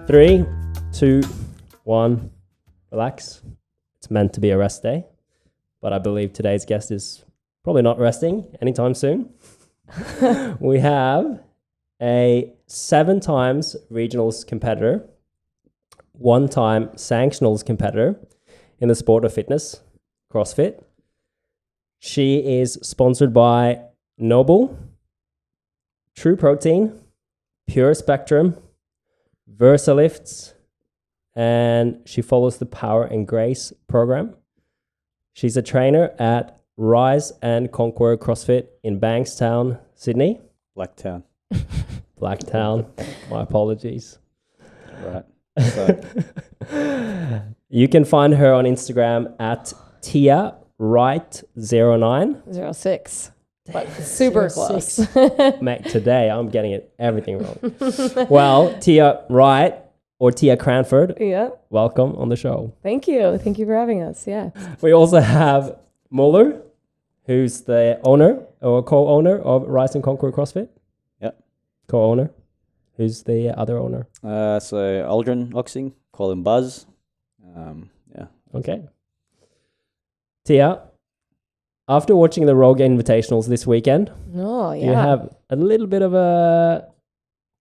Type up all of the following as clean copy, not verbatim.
3, 2, 1, relax. It's meant to be a rest day, but I believe today's guest is probably not resting anytime soon. We have a 7 times regionals competitor, 1-time Sanctionals competitor in the sport of fitness, CrossFit. She is sponsored by Noble, True Protein, Pure Spectrum, VersaLifts, and she follows the Power and Grace program. She's a trainer at Rise and Conquer CrossFit in Bankstown, Sydney. Blacktown. Blacktown. My apologies. Right. So. You can find her on Instagram at Tia Wright09. 06. But super close. Mate, today I'm getting everything wrong. Well, Tia Wright or Tia Cranford, Yeah. welcome on the show. Thank you. Thank you for having us. Yeah. We also have Muller, who's the owner or co-owner of Rise and Conquer CrossFit. Yep. Co-owner. Who's the other owner? So Aldrin Oxing, call him Buzz. Yeah. Okay. Tia, after watching the Rogue Invitationals this weekend, Oh, yeah. you have a little bit of a,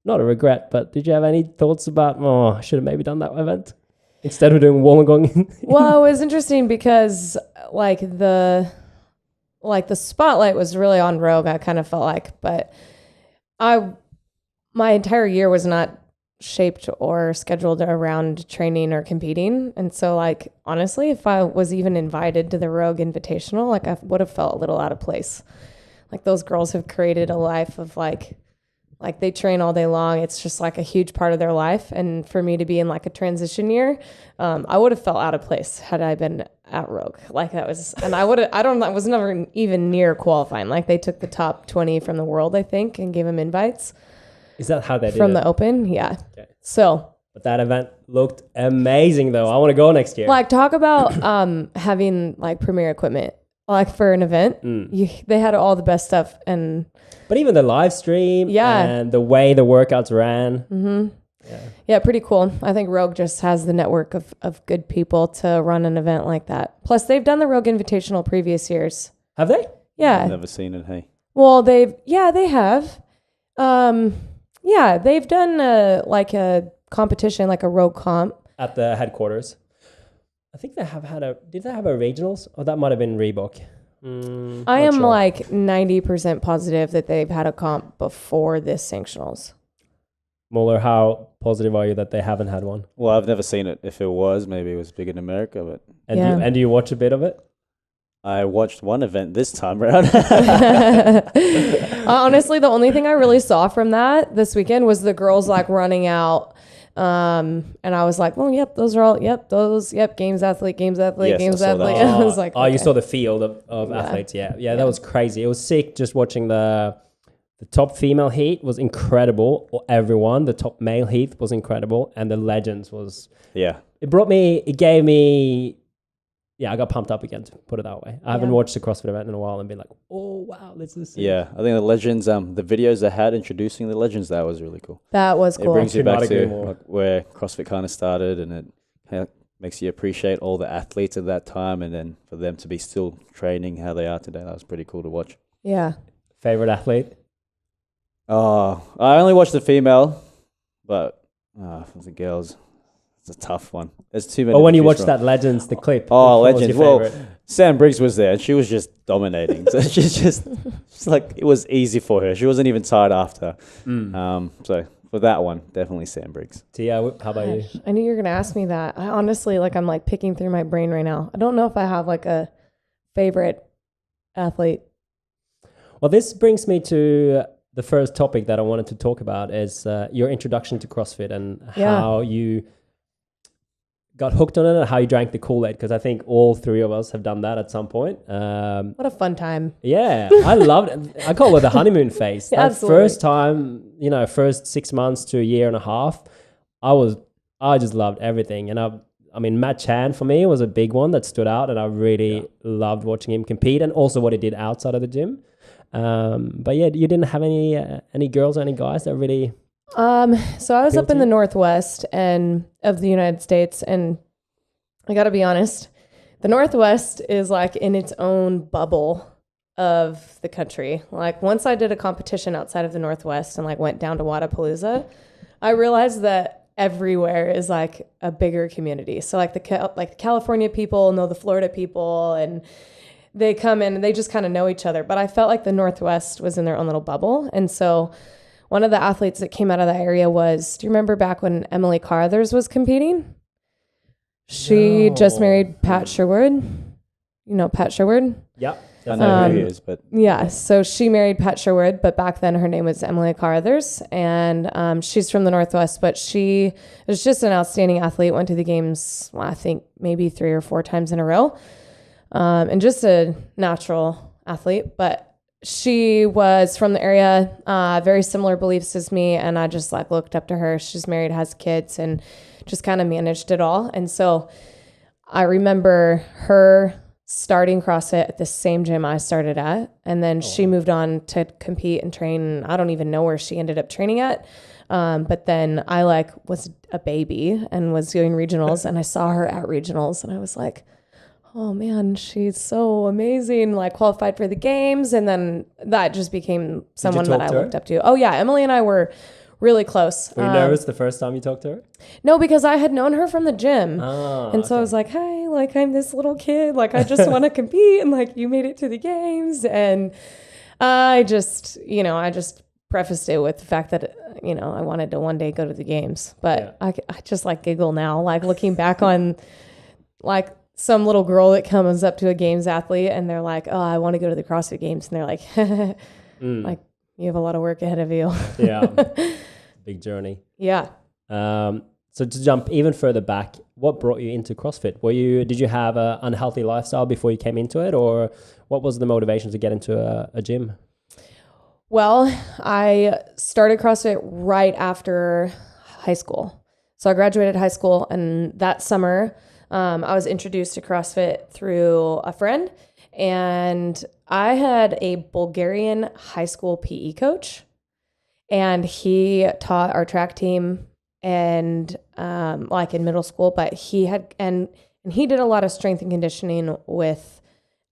not a regret, but did you have any thoughts about, I should have maybe done that event instead of doing Wollongong? Well, it was interesting because the spotlight was really on Rogue, I kind of felt like, but my entire year was not shaped or scheduled around training or competing. And so honestly, if I was even invited to the Rogue Invitational, I would have felt a little out of place. Those girls have created a life of they train all day long. It's just a huge part of their life. And for me to be in a transition year, I would have felt out of place had I been at Rogue. That was, and I was never even near qualifying. They took the top 20 from the world, I think, and gave them invites. Is that how they did From it? the Open? Yeah. Okay. So. But that event looked amazing though. I want to go next year. Talk about having premier equipment. For an event, they had all the best stuff. But even the live stream and the way the workouts ran. Mm-hmm. Yeah, pretty cool. I think Rogue just has the network of good people to run an event like that. Plus, they've done the Rogue Invitational previous years. Have they? Yeah. I've never seen it, hey. Well, they have. They've done a competition, a Rogue comp. At the headquarters. I think they have had did they have a regionals? Oh, that might have been Reebok. I am 90% positive that they've had a comp before this Sanctionals. Muller, how positive are you that they haven't had one? Well, I've never seen it. If it was, maybe it was big in America, but... And do you watch a bit of it? I watched one event this time around. Honestly, the only thing I really saw from that this weekend was the girls running out. And I was like, those are all, games athlete. Yes, I was like, you saw the field of athletes. Yeah, that was crazy. It was sick just watching the top female heat was incredible. Everyone, the top male heat was incredible. And the legends was, it gave me, I got pumped up again, to put it that way. I haven't watched a CrossFit event in a while and been like, oh, wow, this is sick. Yeah, I think the legends, the videos they had introducing the legends, that was really cool. That was cool. It brings you back to where CrossFit kind of started, and it makes you appreciate all the athletes at that time, and then for them to be still training how they are today. That was pretty cool to watch. Yeah. Favorite athlete? Oh, I only watched the female, but for the girls... It's a tough one. There's too many. But when you watch that Legends, the clip. Oh, Legends. Well, Sam Briggs was there and she was just dominating. So she's it was easy for her. She wasn't even tired after. So for that one, definitely Sam Briggs. Tia, how about you? I knew you were going to ask me that. I honestly, I'm picking through my brain right now. I don't know if I have a favorite athlete. Well, this brings me to the first topic that I wanted to talk about is your introduction to CrossFit and how you got hooked on it and how you drank the Kool-Aid, because I think all 3 of us have done that at some point. What a fun time. Yeah, I loved it. I call it the honeymoon phase. That Absolutely. First time, first 6 months to a year and a half, I just loved everything. And I mean, Matt Chan for me was a big one that stood out, and I really loved watching him compete and also what he did outside of the gym. But yeah, you didn't have any girls or any guys that really So I was up in the Northwest and of the United States, and I got to be honest, the Northwest is like in its own bubble of the country. Like once I did a competition outside of the Northwest and like went down to Wadapalooza, I realized that everywhere is like a bigger community. So like the California people know the Florida people, and they come in and they just kind of know each other. But I felt like the Northwest was in their own little bubble. And so one of the athletes that came out of that area was, do you remember back when Emily Carruthers was competing? She just married Pat Sherwood. You know Pat Sherwood? Yep. I know who he is, but... Yeah, so she married Pat Sherwood, but back then her name was Emily Carruthers, and she's from the Northwest, but she was just an outstanding athlete, went to the games, well, I think maybe 3 or 4 times in a row, and just a natural athlete, but she was from the area, very similar beliefs as me, and I just like looked up to her. She's married, has kids, and just kind of managed it all. And so I remember her starting CrossFit at the same gym I started at. And then she moved on to compete and train. I don't even know where she ended up training at. But then I like was a baby and was doing regionals, and I saw her at regionals, and I was like, oh man, she's so amazing, like qualified for the games. And then that just became someone that I looked up to. Oh yeah. Emily and I were really close. Were you nervous the first time you talked to her? No, because I had known her from the gym. And so I was like, hey, like I'm this little kid, like I just want to compete, and like you made it to the games. And I just prefaced it with the fact that, I wanted to one day go to the games. But I just like giggle now, like looking back on like some little girl that comes up to a games athlete and they're like, oh, I want to go to the CrossFit games. And they're like, like you have a lot of work ahead of you. Yeah. Big journey. Yeah. So to jump even further back, what brought you into CrossFit? Did you have an unhealthy lifestyle before you came into it, or what was the motivation to get into a gym? Well, I started CrossFit right after high school. So I graduated high school, and that summer I was introduced to CrossFit through a friend, and I had a Bulgarian high school PE coach, and he taught our track team and like in middle school, but he had, and he did a lot of strength and conditioning with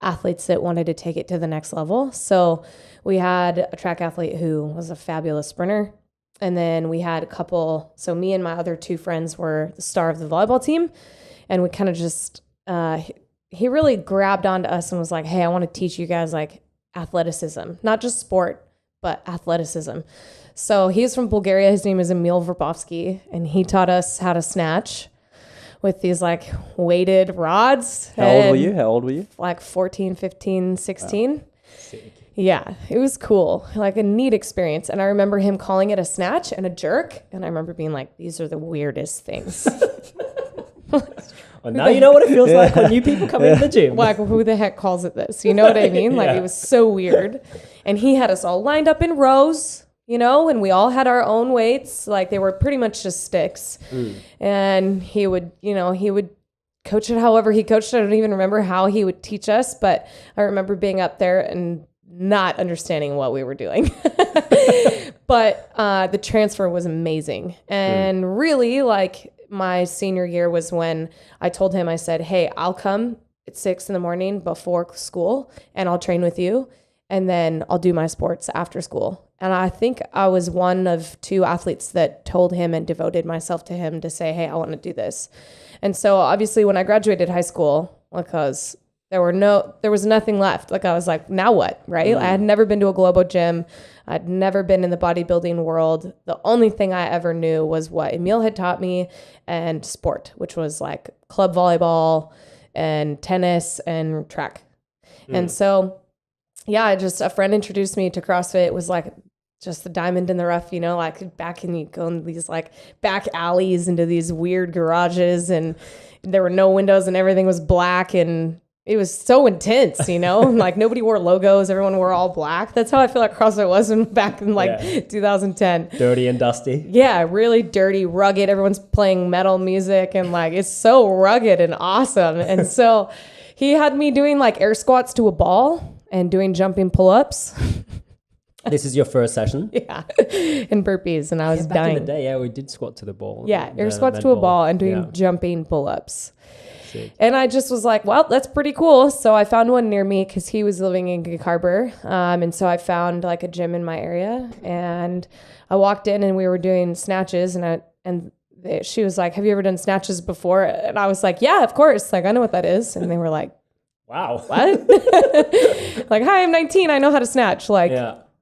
athletes that wanted to take it to the next level. So we had a track athlete who was a fabulous sprinter. And then we had a couple, so me and my other 2 friends were the star of the volleyball team. And we kind of just, he really grabbed onto us and was like, hey, I want to teach you guys like athleticism, not just sport, but athleticism. So he's from Bulgaria. His name is Emil Verbovsky, and he taught us how to snatch with these like weighted rods. How old were you? Like 14, 15, 16. Wow. Sick. Yeah, it was cool, like a neat experience. And I remember him calling it a snatch and a jerk. And I remember being like, these are the weirdest things. Well, now you know what it feels like when new people come into the gym. Like, who the heck calls it this? You know what I mean? Like, it was so weird. And he had us all lined up in rows, and we all had our own weights. Like, they were pretty much just sticks. And he would coach it however he coached it. I don't even remember how he would teach us, but I remember being up there and not understanding what we were doing. But the transfer was amazing. And really, like, my senior year was when I told him, I said, hey, I'll come at 6 a.m. before school and I'll train with you. And then I'll do my sports after school. And I think I was one of 2 athletes that told him and devoted myself to him to say, hey, I want to do this. And so obviously when I graduated high school, because there was nothing left. Like I was like, now what, right? I had never been to a Globo gym. I'd never been in the bodybuilding world. The only thing I ever knew was what Emil had taught me and sport, which was like club volleyball and tennis and track. And so, yeah, a friend introduced me to CrossFit. It was like just the diamond in the rough, like back in, you go in these like back alleys into these weird garages, and there were no windows and everything was black, and it was so intense, like nobody wore logos. Everyone wore all black. That's how I feel like CrossFit was back in 2010. Dirty and dusty. Yeah, really dirty, rugged. Everyone's playing metal music, and like, it's so rugged and awesome. And so he had me doing like air squats to a ball and doing jumping pull-ups. This is your first session? Yeah. In burpees. And I was back dying. in the day, we did squat to the ball. Yeah. Air squats to a ball and doing jumping pull-ups. Sick. And I just was like, well, that's pretty cool. So I found one near me because he was living in Gig Harbor. And so I found like a gym in my area. And I walked in and we were doing snatches. She was like, have you ever done snatches before? And I was like, yeah, of course. Like, I know what that is. And they were like, wow. What? Like, hi, I'm 19. I know how to snatch. Like,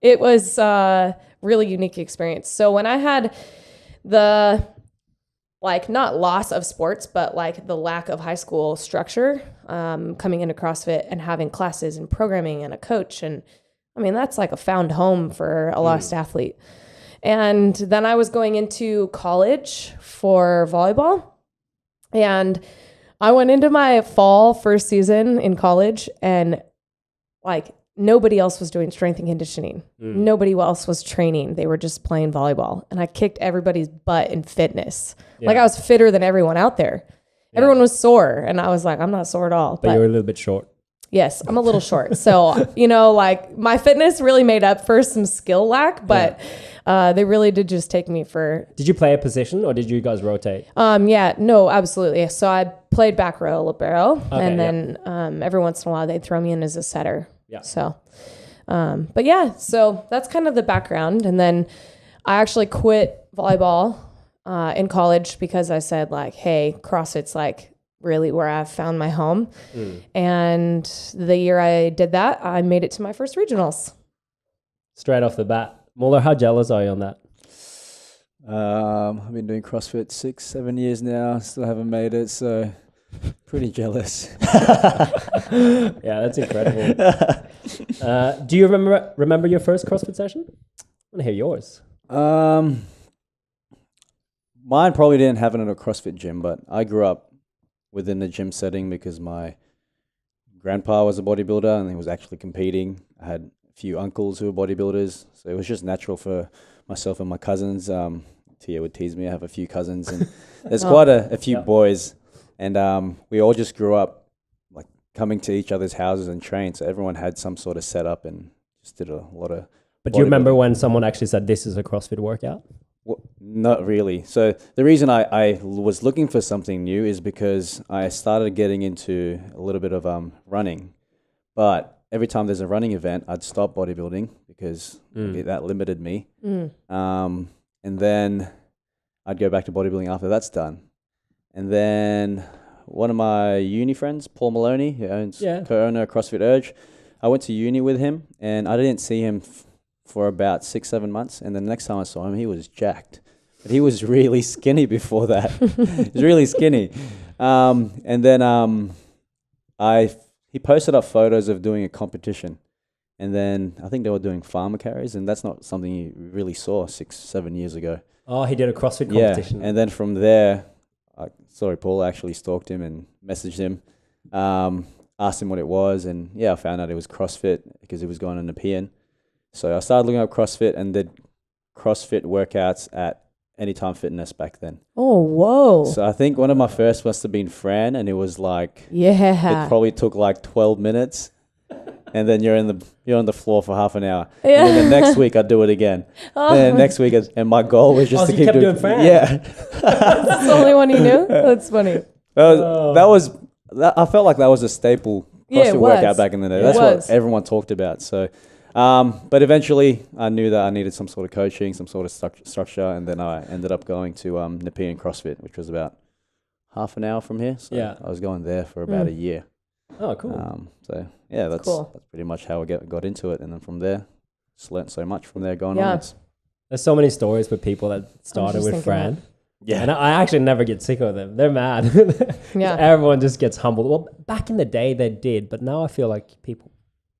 it was a really unique experience. So when I had the, like, not loss of sports, but like the lack of high school structure, coming into CrossFit and having classes and programming and a coach. And I mean, that's like a found home for a lost athlete. And then I was going into college for volleyball, and I went into my fall first season in college, and like nobody else was doing strength and conditioning. Nobody else was training. They were just playing volleyball, and I kicked everybody's butt in fitness. Like I was fitter than everyone out there. Everyone was sore, and I was like, I'm not sore at all. But you were a little bit short. Yes, I'm a little short. So, you know, like my fitness really made up for some skill lack, but they really did just take me for... Did you play a position or did you guys rotate? Yeah, no, absolutely. So I played back row libero, and then every once in a while they'd throw me in as a setter. Yeah. So, but yeah, so that's kind of the background. And then I actually quit volleyball in college because I said like, hey, CrossFit's like really where I've found my home. And the year I did that, I made it to my first regionals. Straight off the bat. Muller, how jealous are you on that? I've been doing CrossFit 6-7 years now. Still haven't made it, so pretty jealous. Yeah, that's incredible. Do you remember your first CrossFit session? I want to hear yours. Mine probably didn't happen in a CrossFit gym, but I grew up within the gym setting because my grandpa was a bodybuilder and he was actually competing. I had a few uncles who were bodybuilders, so it was just natural for myself and my cousins. Tia would tease me. I have a few cousins, and there's quite a few boys, and we all just grew up like coming to each other's houses and trained. So everyone had some sort of setup and just did a lot of. But do you remember when someone actually said this is a CrossFit workout? Well, not really. So the reason I was looking for something new is because I started getting into a little bit of running, but every time there's a running event, I'd stop bodybuilding because that limited me. And then I'd go back to bodybuilding after that's done. And then one of my uni friends, Paul Maloney, who owns co-owner of CrossFit Urge, I went to uni with him, and I didn't see him for about 6-7 months, and the next time I saw him, he was jacked. But he was really skinny before that. He was really skinny. And then he posted up photos of doing a competition. And then I think they were doing farmer carries, and that's not something you really saw 6-7 years ago. Oh, he did a CrossFit competition. Yeah, and then from there, Paul actually stalked him and messaged him, asked him what it was, and I found out it was CrossFit because he was going on a PN. So I started looking up CrossFit and did CrossFit workouts at Anytime Fitness back then. Oh, whoa. So I think one of my first must have been Fran, and it was like, it probably took like 12 minutes. And then you're on the floor for half an hour. Yeah. And then the next week I'd do it again. Then next week, and my goal was just to keep doing Fran? Yeah. That's the only one you knew? That's funny. I felt like that was a staple CrossFit workout back in the day. That's what everyone talked about. So, but eventually I knew that I needed some sort of coaching, some sort of structure, and then I ended up going to Nepean CrossFit, which was about half an hour from here. So I was going there for about a year. Oh, cool. That's cool. That's pretty much how I got into it, and then from there, just learnt so much from there going on. There's so many stories with people that started with Fran. Yeah. And I actually never get sick of them. They're mad. Everyone just gets humbled. Well, back in the day they did, but now I feel like people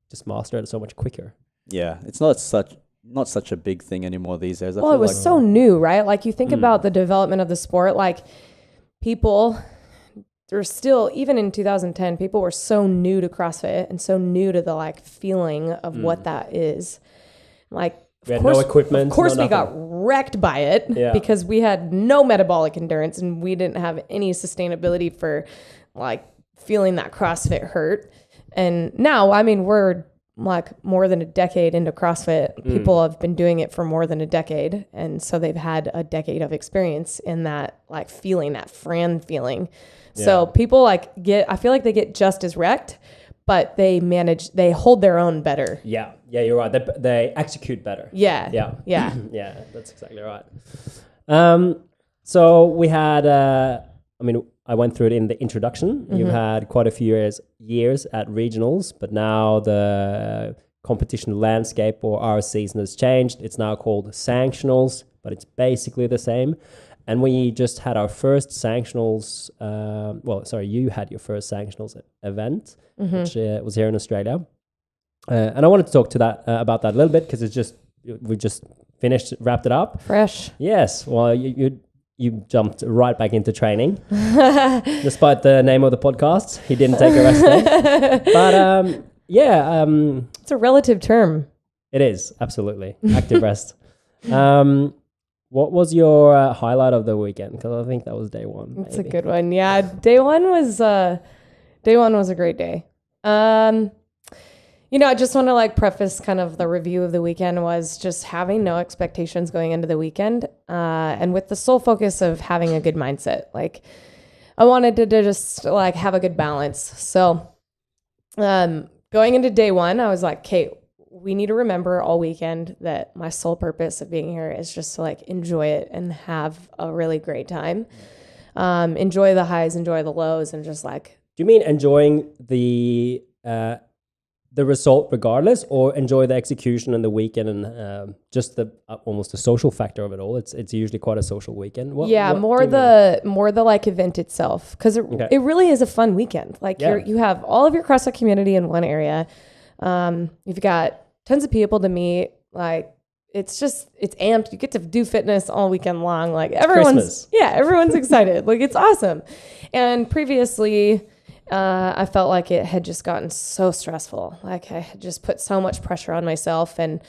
just master it so much quicker. Yeah, it's not such a big thing anymore these days. Well, it was so new, right? Like you think about the development of the sport, like people, there's still, even in 2010, people were so new to CrossFit and so new to the like feeling of what that is. Like, we had no equipment. Of course, we got wrecked by it because we had no metabolic endurance and we didn't have any sustainability for like feeling that CrossFit hurt. And now, I mean, we're like more than a decade into CrossFit. People have been doing it for more than a decade. And so they've had a decade of experience in that like feeling, that Fran feeling. Yeah. So people like I feel like they get just as wrecked, but they hold their own better. Yeah. Yeah, you're right. They execute better. Yeah. Yeah. Yeah. Yeah, that's exactly right. So we had, I went through it in the introduction. You've had quite a few years at regionals, but now the competition landscape or our season has changed. It's now called Sanctionals, but it's basically the same. And we just had our first Sanctionals, you had your first Sanctionals event, which was here in Australia. And I wanted to talk about that a little bit because we just wrapped it up. Fresh. Yes. Well, you jumped right back into training, despite the name of the podcast. He didn't take a rest day. But it's a relative term. It is, absolutely. Active rest. What was your highlight of the weekend? Because I think that was day one. It's a good one. Yeah, day one was a great day. I just want to like preface kind of the review of the weekend was just having no expectations going into the weekend, and with the sole focus of having a good mindset. Like I wanted to just like have a good balance. So going into day one, I was like, okay, we need to remember all weekend that my sole purpose of being here is just to like enjoy it and have a really great time. Enjoy the highs, enjoy the lows, and just like. Do you mean enjoying the result regardless, or enjoy the execution and the weekend and just the almost the social factor of it all? It's usually quite a social weekend. More the like event itself, because it really is a fun weekend. Like you have all of your CrossFit community in one area. You've got tons of people to meet. Like it's amped. You get to do fitness all weekend long. Like everyone's excited. Like it's awesome. And previously, I felt like it had just gotten so stressful. Like I had just put so much pressure on myself, and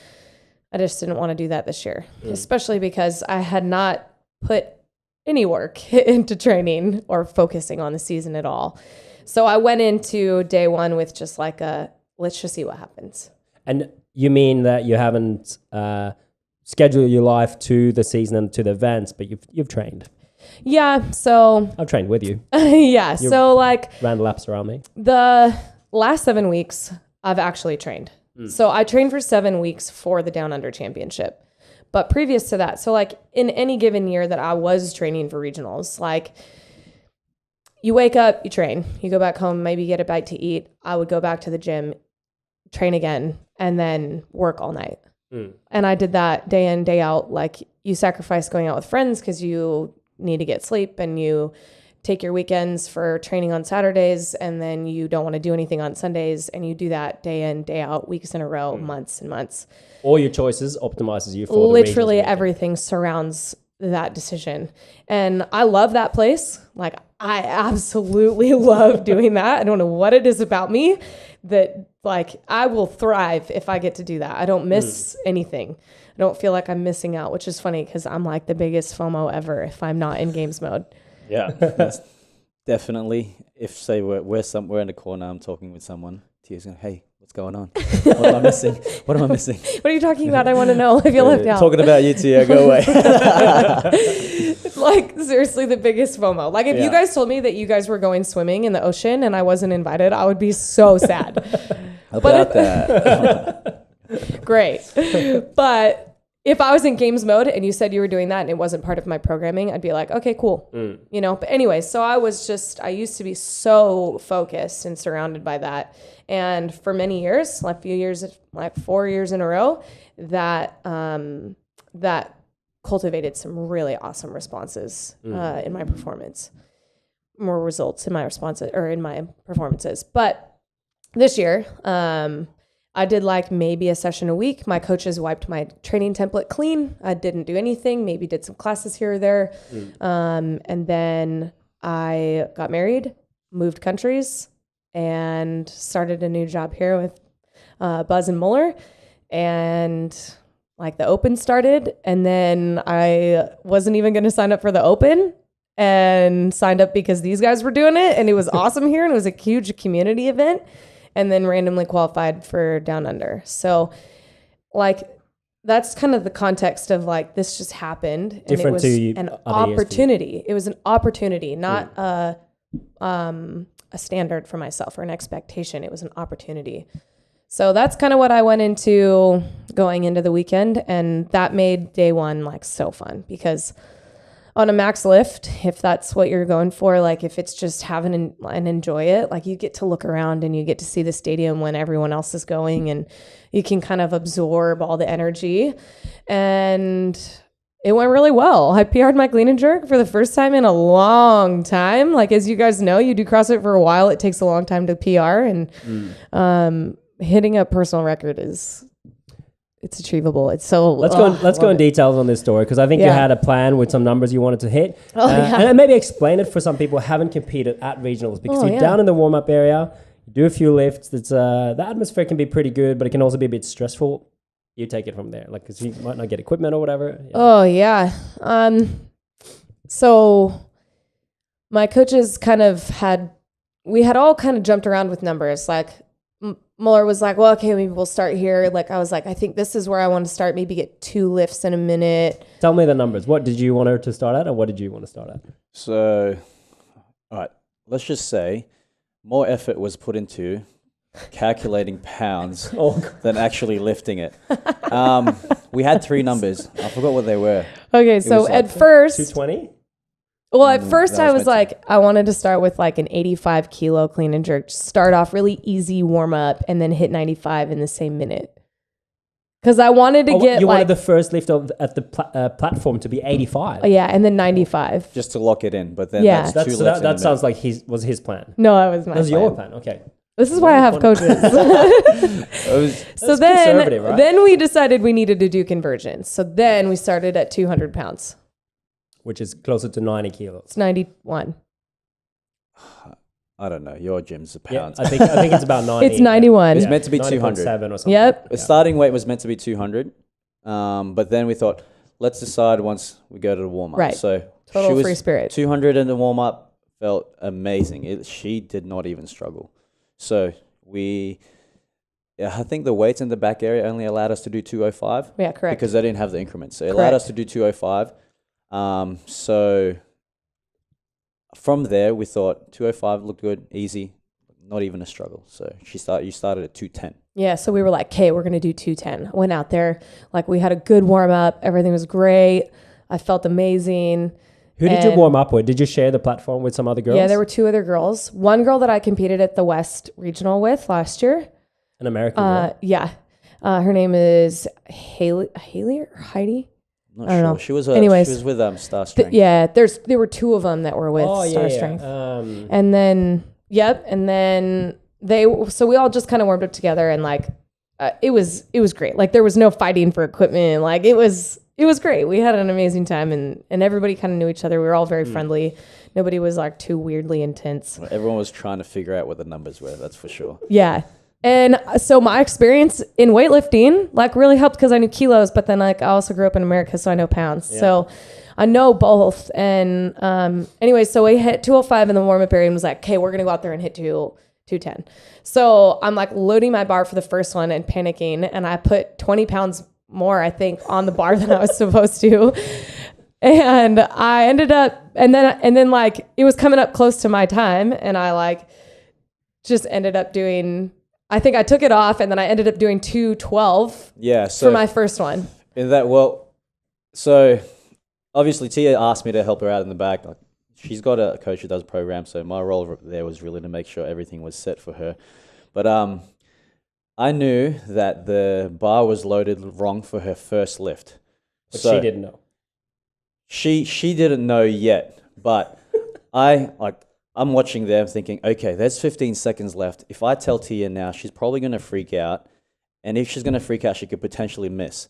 I just didn't want to do that this year, especially because I had not put any work into training or focusing on the season at all. So I went into day one with just like let's just see what happens. And you mean that you haven't scheduled your life to the season and to the events, but you've trained? Yeah, so I've trained with you. Yeah, so like ran laps around me. The last 7 weeks I've actually trained. So I trained for 7 weeks for the Down Under Championship. But previous to that, so like in any given year that I was training for regionals, like you wake up, you train, you go back home, maybe get a bite to eat. I would go back to the gym, train again, and then work all night. And I did that day in, day out. Like you sacrifice going out with friends because you need to get sleep, and you take your weekends for training on Saturdays, and then you don't want to do anything on Sundays, and you do that day in, day out, weeks in a row, months and months. All your choices optimizes you for literally everything surrounds that decision. And I love that place. Like I absolutely love doing that. I don't know what it is about me that like I will thrive if I get to do that. I don't miss anything. I don't feel like I'm missing out, which is funny because I'm like the biggest FOMO ever if I'm not in games mode. Yeah, that's definitely. If say we're somewhere in the corner, I'm talking with someone, Tia's going, hey, what's going on? What am I missing? What am I missing? What are you talking about? I want to know if you left out. Talking about you, Tia, go away. Like seriously the biggest FOMO. Like if you guys told me that you guys were going swimming in the ocean and I wasn't invited, I would be so sad. About that. Great. But if I was in games mode and you said you were doing that and it wasn't part of my programming, I'd be like, okay, cool. But anyway, so I used to be so focused and surrounded by that. And for many years, like 4 years in a row, that cultivated some really awesome responses in my performance, more results in my responses or in my performances. But this year, I did like maybe a session a week. My coaches wiped my training template clean. I didn't do anything, maybe did some classes here or there. And then I got married, moved countries, and started a new job here with Buzz and Muller. And like the Open started, and then I wasn't even going to sign up for the Open and signed up because these guys were doing it, and it was awesome here, and it was a huge community event. and then randomly qualified for Down Under. So like that's kind of the context of like this just happened, and Different it was to you, an other years for you. opportunity. It was an opportunity, not a standard for myself or an expectation. It was an opportunity. So that's kind of what I went into going into the weekend, and that made day one like so fun because on a max lift, if that's what you're going for, like if it's just having and enjoy it, like you get to look around and you get to see the stadium when everyone else is going, and you can kind of absorb all the energy. And it went really well. I PR'd my clean and jerk for the first time in a long time. Like, as you guys know, you do CrossFit for a while. It takes a long time to PR, and hitting a personal record it's achievable. It's so let's go in details on this story, because I think you had a plan with some numbers you wanted to hit. And maybe explain it for some people who haven't competed at regionals, because you're down in the warm-up area, you do a few lifts. It's the atmosphere can be pretty good, but it can also be a bit stressful. You take it from there, like, because you might not get equipment or whatever. Oh yeah. So my coaches we had all kind of jumped around with numbers. Like Muller was like, well, okay, maybe we'll start here. Like I was like, I think this is where I want to start. Maybe get 2 lifts in a minute. Tell me the numbers. What did you want her to start at, or what did you want to start at? So, all right, let's just say more effort was put into calculating pounds than actually lifting it. We had 3 numbers. I forgot what they were. Okay, so at first 220. Well, at first I was like, I wanted to start with like an 85 kilo clean and jerk. Start off really easy, warm up, and then hit 95 in the same minute. Because I wanted to get you wanted the first lift at the platform to be 85. Yeah, and then 95. Just to lock it in, but then Yeah. that's 2 lifts. That sounds like was his plan. No, that was my That was plan. your plan. Okay. This is why I have coaches. So conservative, right? then we decided we needed to do conversions. So then we started at 200 pounds. Which is closer to 90 kilos. It's 91. I don't know. Your gym's a pound. I think it's about 90. It's 91. It's meant to be 200. 7 or something. Yep. The starting weight was meant to be 200, but then we thought, let's decide once we go to the warm-up. Right. So Total she was free spirit. 200 in the warm-up, felt amazing. She did not even struggle. So I think the weights in the back area only allowed us to do 205. Yeah, correct. Because they didn't have the increments. So it allowed us to do 205. So from there, we thought 205 looked good, easy, not even a struggle. So you started at 210. Yeah, so we were like, okay, we're going to do 210. Went out there, like we had a good warm up. Everything was great. I felt amazing. Who did you warm up with? Did you share the platform with some other girls? Yeah, there were 2 other girls. One girl that I competed at the West Regional with last year. An American girl? Yeah. Her name is Haley or Heidi? Not I don't sure. know. She was Anyways, she was with Star Strength. there were 2 of them that were with Star Strength. And then we all just kind of warmed up together, and like it was great. Like there was no fighting for equipment. Like it was great. We had an amazing time, and everybody kind of knew each other. We were all very friendly. Nobody was like too weirdly intense. Well, everyone was trying to figure out what the numbers were. That's for sure. Yeah. And so my experience in weightlifting like really helped because I knew kilos, but then like I also grew up in America, so I know pounds. Yeah. So I know both. And anyway, so we hit 205 in the warm-up area and was like, okay, we're going to go out there and hit 210. So I'm like loading my bar for the first one and panicking. And I put 20 pounds more, I think, on the bar than I was supposed to. And I ended up, and then like it was coming up close to my time. And I like just ended up doing, I think I took it off, and then I ended up doing 212 for my first one. So obviously Tia asked me to help her out in the back. Like, she's got a coach who does programs, so my role there was really to make sure everything was set for her. But I knew that the bar was loaded wrong for her first lift. But she didn't know. She didn't know yet, but I'm watching them thinking, okay, there's 15 seconds left. If I tell Tia now, she's probably going to freak out. And if she's going to freak out, she could potentially miss.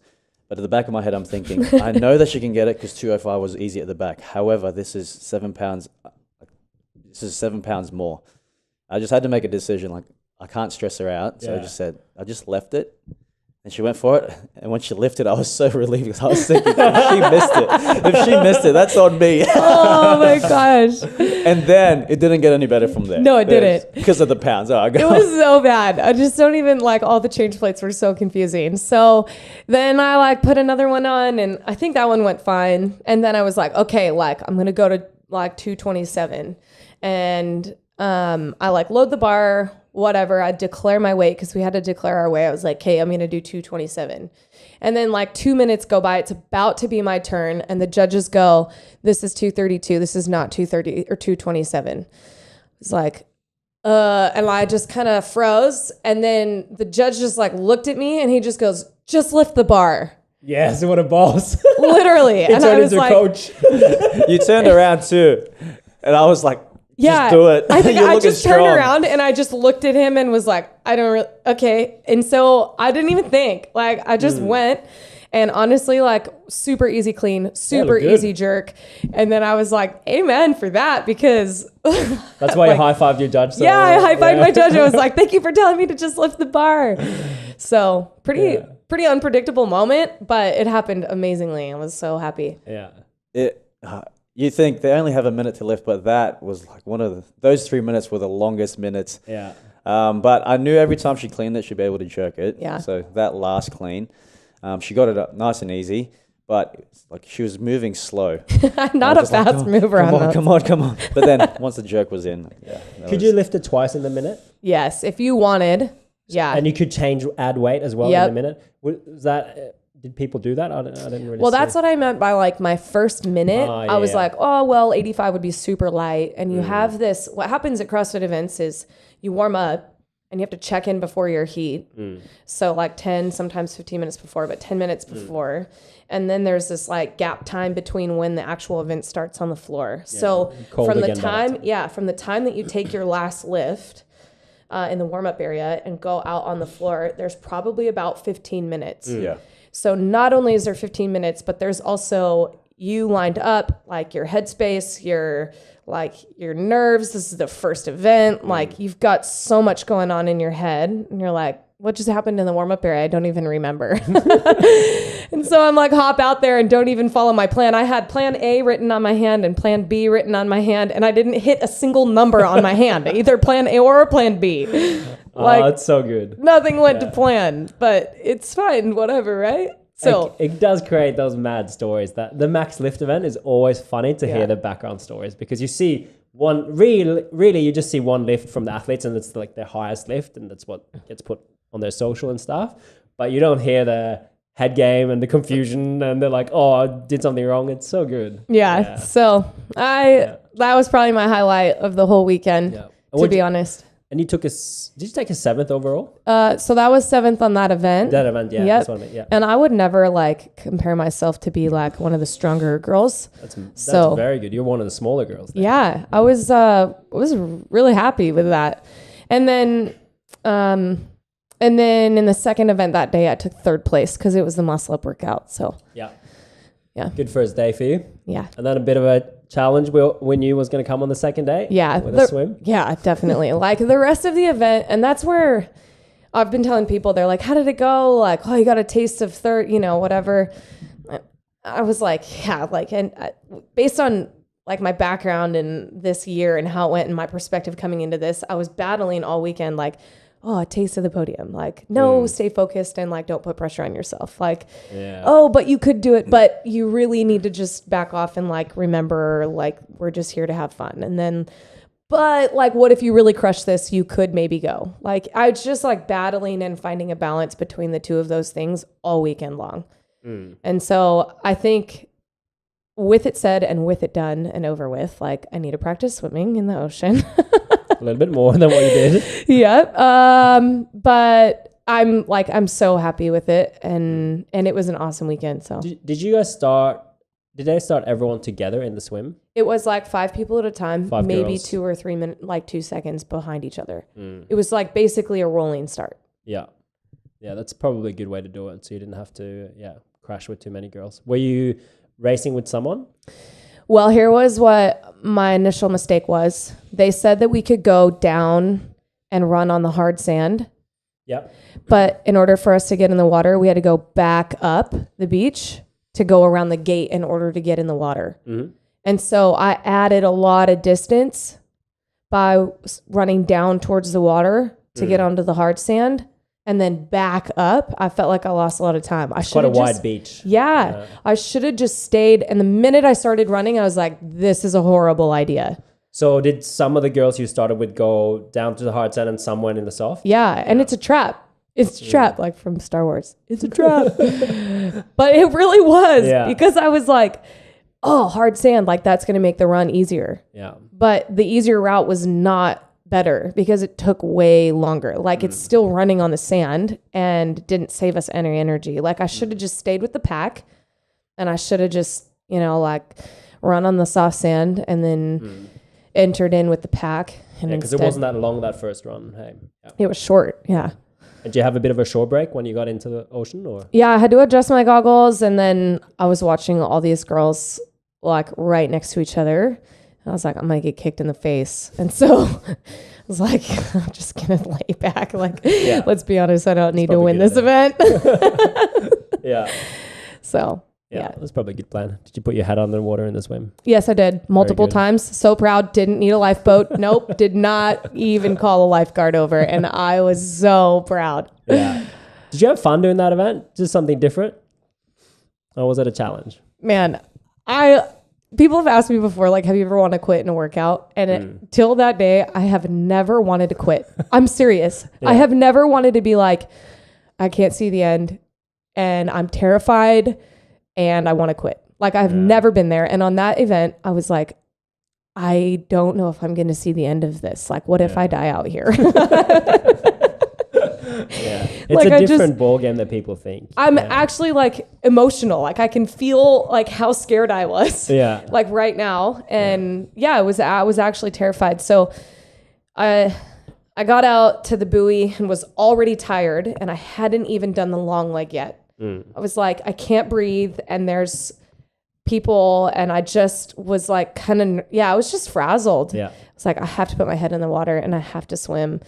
But at the back of my head, I'm thinking, I know that she can get it because 205 was easy at the back. However, this is 7 pounds. This is 7 pounds more. I just had to make a decision. Like, I can't stress her out. So I just left it. And she went for it, and when she lifted, I was so relieved because I was thinking, if she missed it, that's on me. Oh my gosh. And then it didn't get any better from there. No, it didn't. Because of the pounds. Oh, It was so bad. I just don't even like, all the change plates were so confusing. So then I like put another one on, and I think that one went fine. And then I was like, okay, like I'm going to go to like 227. And I like load the bar, whatever. I declare my weight because we had to declare our weight. I was like, okay, I'm going to do 227. And then like 2 minutes go by. It's about to be my turn. And the judges go, this is 232. This is not 230 or 227. It's like, and I just kind of froze. And then the judge just like looked at me and he just goes, just lift the bar. Yes, what a boss. Literally. He And turned I was into like, coach. You turned around too. And I was like, yeah, just do it. I think You're I looking just turned strong. around and I just looked at him and was like, I don't really, okay. And so I didn't even think, like, I just went, and honestly, like super easy clean, super good. easy jerk. And then I was like, amen for that, because That's why you high-fived your judge. So yeah, I well. high-fived my judge. I was like, thank you for telling me to just lift the bar. So pretty unpredictable moment, but it happened amazingly. I was so happy. Yeah. You think they only have a minute to lift, but that was like those 3 minutes were the longest minutes. Yeah. But I knew every time she cleaned it, she'd be able to jerk it. Yeah. So that last clean, she got it up nice and easy, but like she was moving slow. I'm not a fast mover on those. Come on. But then once the jerk was in, Could you lift it twice in the minute? Yes, if you wanted. Yeah. And you could add weight as well Yep. in a minute. Was that? Did people do that? I didn't really. Well, that's what I meant by like my first minute. I was like, oh, well, 85 would be super light. And you have this, what happens at CrossFit events is you warm up and you have to check in before your heat. So like 10, sometimes 15 minutes before, but 10 minutes before. And then there's this like gap time between when the actual event starts on the floor. So from the time that you take your last lift in the warm up area and go out on the floor, there's probably about 15 minutes. Yeah. So not only is there 15 minutes, but there's also you lined up, like your headspace, your nerves. This is the first event. Like you've got so much going on in your head, and you're like, what just happened in the warm-up area? I don't even remember. And so I'm like, hop out there and don't even follow my plan. I had plan A written on my hand and plan B written on my hand, and I didn't hit a single number on my hand, either plan A or plan B. Like, it's so good. Nothing went to plan, but it's fine, whatever, right? So it does create those mad stories. That the max lift event is always funny to hear the background stories, because you see one really you just see one lift from the athletes, and it's like their highest lift, and that's what gets put on their social and stuff. But you don't hear the head game and the confusion, and they're like, oh, I did something wrong. It's so good. Yeah. So that was probably my highlight of the whole weekend, to be honest. And you took did you take a 7th overall? So that was 7th on that event. That event, yeah. Yep. That's what I mean, yeah. And I would never like compare myself to be like one of the stronger girls. That's very good. You're one of the smaller girls then. Yeah. I was really happy with that. And then in the second event that day, I took 3rd place because it was the muscle up workout. So Yeah. Yeah. Good first day for you. Yeah. And then a bit of a challenge we knew was going to come on the second day. Yeah. With a swim. Yeah, definitely. Like the rest of the event. And that's where I've been telling people, they're like, how did it go? Like, oh, you got a taste of third, whatever. I was like, yeah, like, and based on like my background in this year and how it went and my perspective coming into this, I was battling all weekend, like, oh, a taste of the podium. Like, no, stay focused and like, don't put pressure on yourself. Like, oh, but you could do it. But you really need to just back off and like, remember, like, we're just here to have fun. And then, but like, what if you really crush this? You could maybe go. Like, I was just like battling and finding a balance between the two of those things all weekend long. And so I think with it said and with it done and over with, like, I need to practice swimming in the ocean. A little bit more than what you did. Yep. But I'm so happy with it, and it was an awesome weekend. So Did you guys start? Did they start everyone together in the swim? it was like 5 people at a time, 5 maybe girls. 2 or 3 minutes, like 2 seconds behind each other. It was like basically a rolling start. Yeah. Yeah, that's probably a good way to do it. So you didn't have to, crash with too many girls. Were you racing with someone? Well, here was what my initial mistake was. They said that we could go down and run on the hard sand, Yeah. But in order for us to get in the water, we had to go back up the beach to go around the gate in order to get in the water. Mm-hmm. And so I added a lot of distance by running down towards the water to get onto the hard sand and then back up. I felt like I lost a lot of time. It's quite a wide beach. Yeah. I should have just stayed. And the minute I started running, I was like, this is a horrible idea. So did some of the girls you started with go down to the hard sand and some went in the soft? Yeah. And it's a trap. It's a trap, like from Star Wars. It's a trap. But it really was because I was like, oh, hard sand, like that's going to make the run easier. Yeah. But the easier route was not better because it took way longer. Like it's still running on the sand and didn't save us any energy. Like I should have just stayed with the pack and I should have just, you know, like run on the soft sand and then entered in with the pack. And because it wasn't that long, that first run. Hey, it was short. Yeah. Did you have a bit of a shore break when you got into the ocean or? Yeah, I had to adjust my goggles and then I was watching all these girls like right next to each other. And I was like, I'm going to get kicked in the face. And so I was like, I'm just going to lay back. Like, let's be honest, I don't need to win this event. Yeah. So, yeah, that's probably a good plan. Did you put your head under the water in the swim? Yes, I did. Multiple times. So proud. Didn't need a lifeboat. Nope. Did not even call a lifeguard over. And I was so proud. Yeah. Did you have fun doing that event? Just something different? Or was it a challenge? Man, people have asked me before, like, have you ever wanted to quit in a workout? And till that day, I have never wanted to quit. I'm serious. I have never wanted to be like, I can't see the end and I'm terrified and I want to quit. Like I've never been there. And on that event, I was like, I don't know if I'm going to see the end of this. Like, what if I die out here? It's like a different ball game that people think. I'm actually like emotional. Like I can feel like how scared I was. Yeah. Like right now. And I was actually terrified. So I got out to the buoy and was already tired and I hadn't even done the long leg yet. I was like, I can't breathe and there's people and I just was like I was just frazzled. Yeah. I was like, I have to put my head in the water and I have to swim.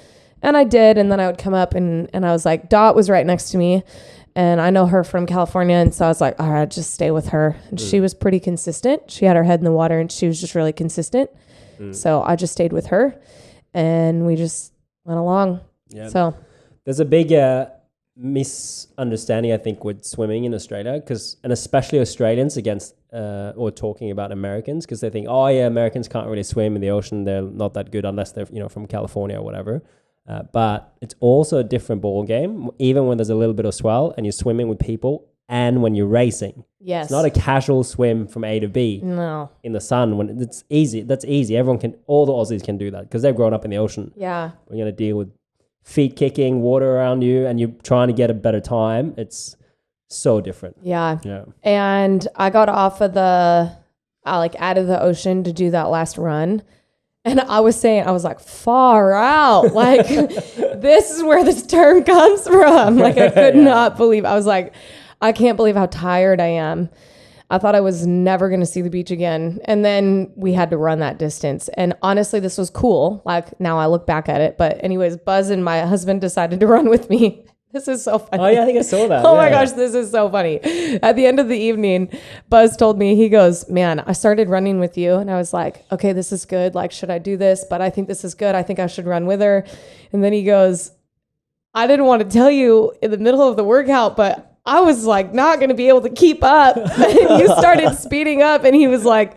And I did. And then I would come up and I was like, Dot was right next to me and I know her from California. And so I was like, all right, just stay with her. And she was pretty consistent. She had her head in the water and she was just really consistent. So I just stayed with her and we just went along. Yeah. So there's a big misunderstanding, I think, with swimming in Australia, and especially Australians against or talking about Americans, because they think, oh yeah, Americans can't really swim in the ocean. They're not that good unless they're from California or whatever. But it's also a different ball game, even when there's a little bit of swell and you're swimming with people and when you're racing. Yes. It's not a casual swim from A to B. No. In the sun when it's easy. That's easy. All the Aussies can do that because they've grown up in the ocean. Yeah. We're going to deal with feet kicking, water around you, and you're trying to get a better time. It's so different. Yeah. Yeah. And I got off of out of the ocean to do that last run. And I was like, far out. Like, this is where this term comes from. Like, I could not believe. I was like, I can't believe how tired I am. I thought I was never going to see the beach again. And then we had to run that distance. And honestly, this was cool. Like, now I look back at it. But anyways, Buzz and my husband decided to run with me. This is so funny. Oh, yeah, I think I saw that. Oh, my gosh, this is so funny. At the end of the evening, Buzz told me, he goes, man, I started running with you. And I was like, okay, this is good. Like, should I do this? But I think this is good. I think I should run with her. And then he goes, I didn't want to tell you in the middle of the workout, but I was like not going to be able to keep up. And you started speeding up and he was like,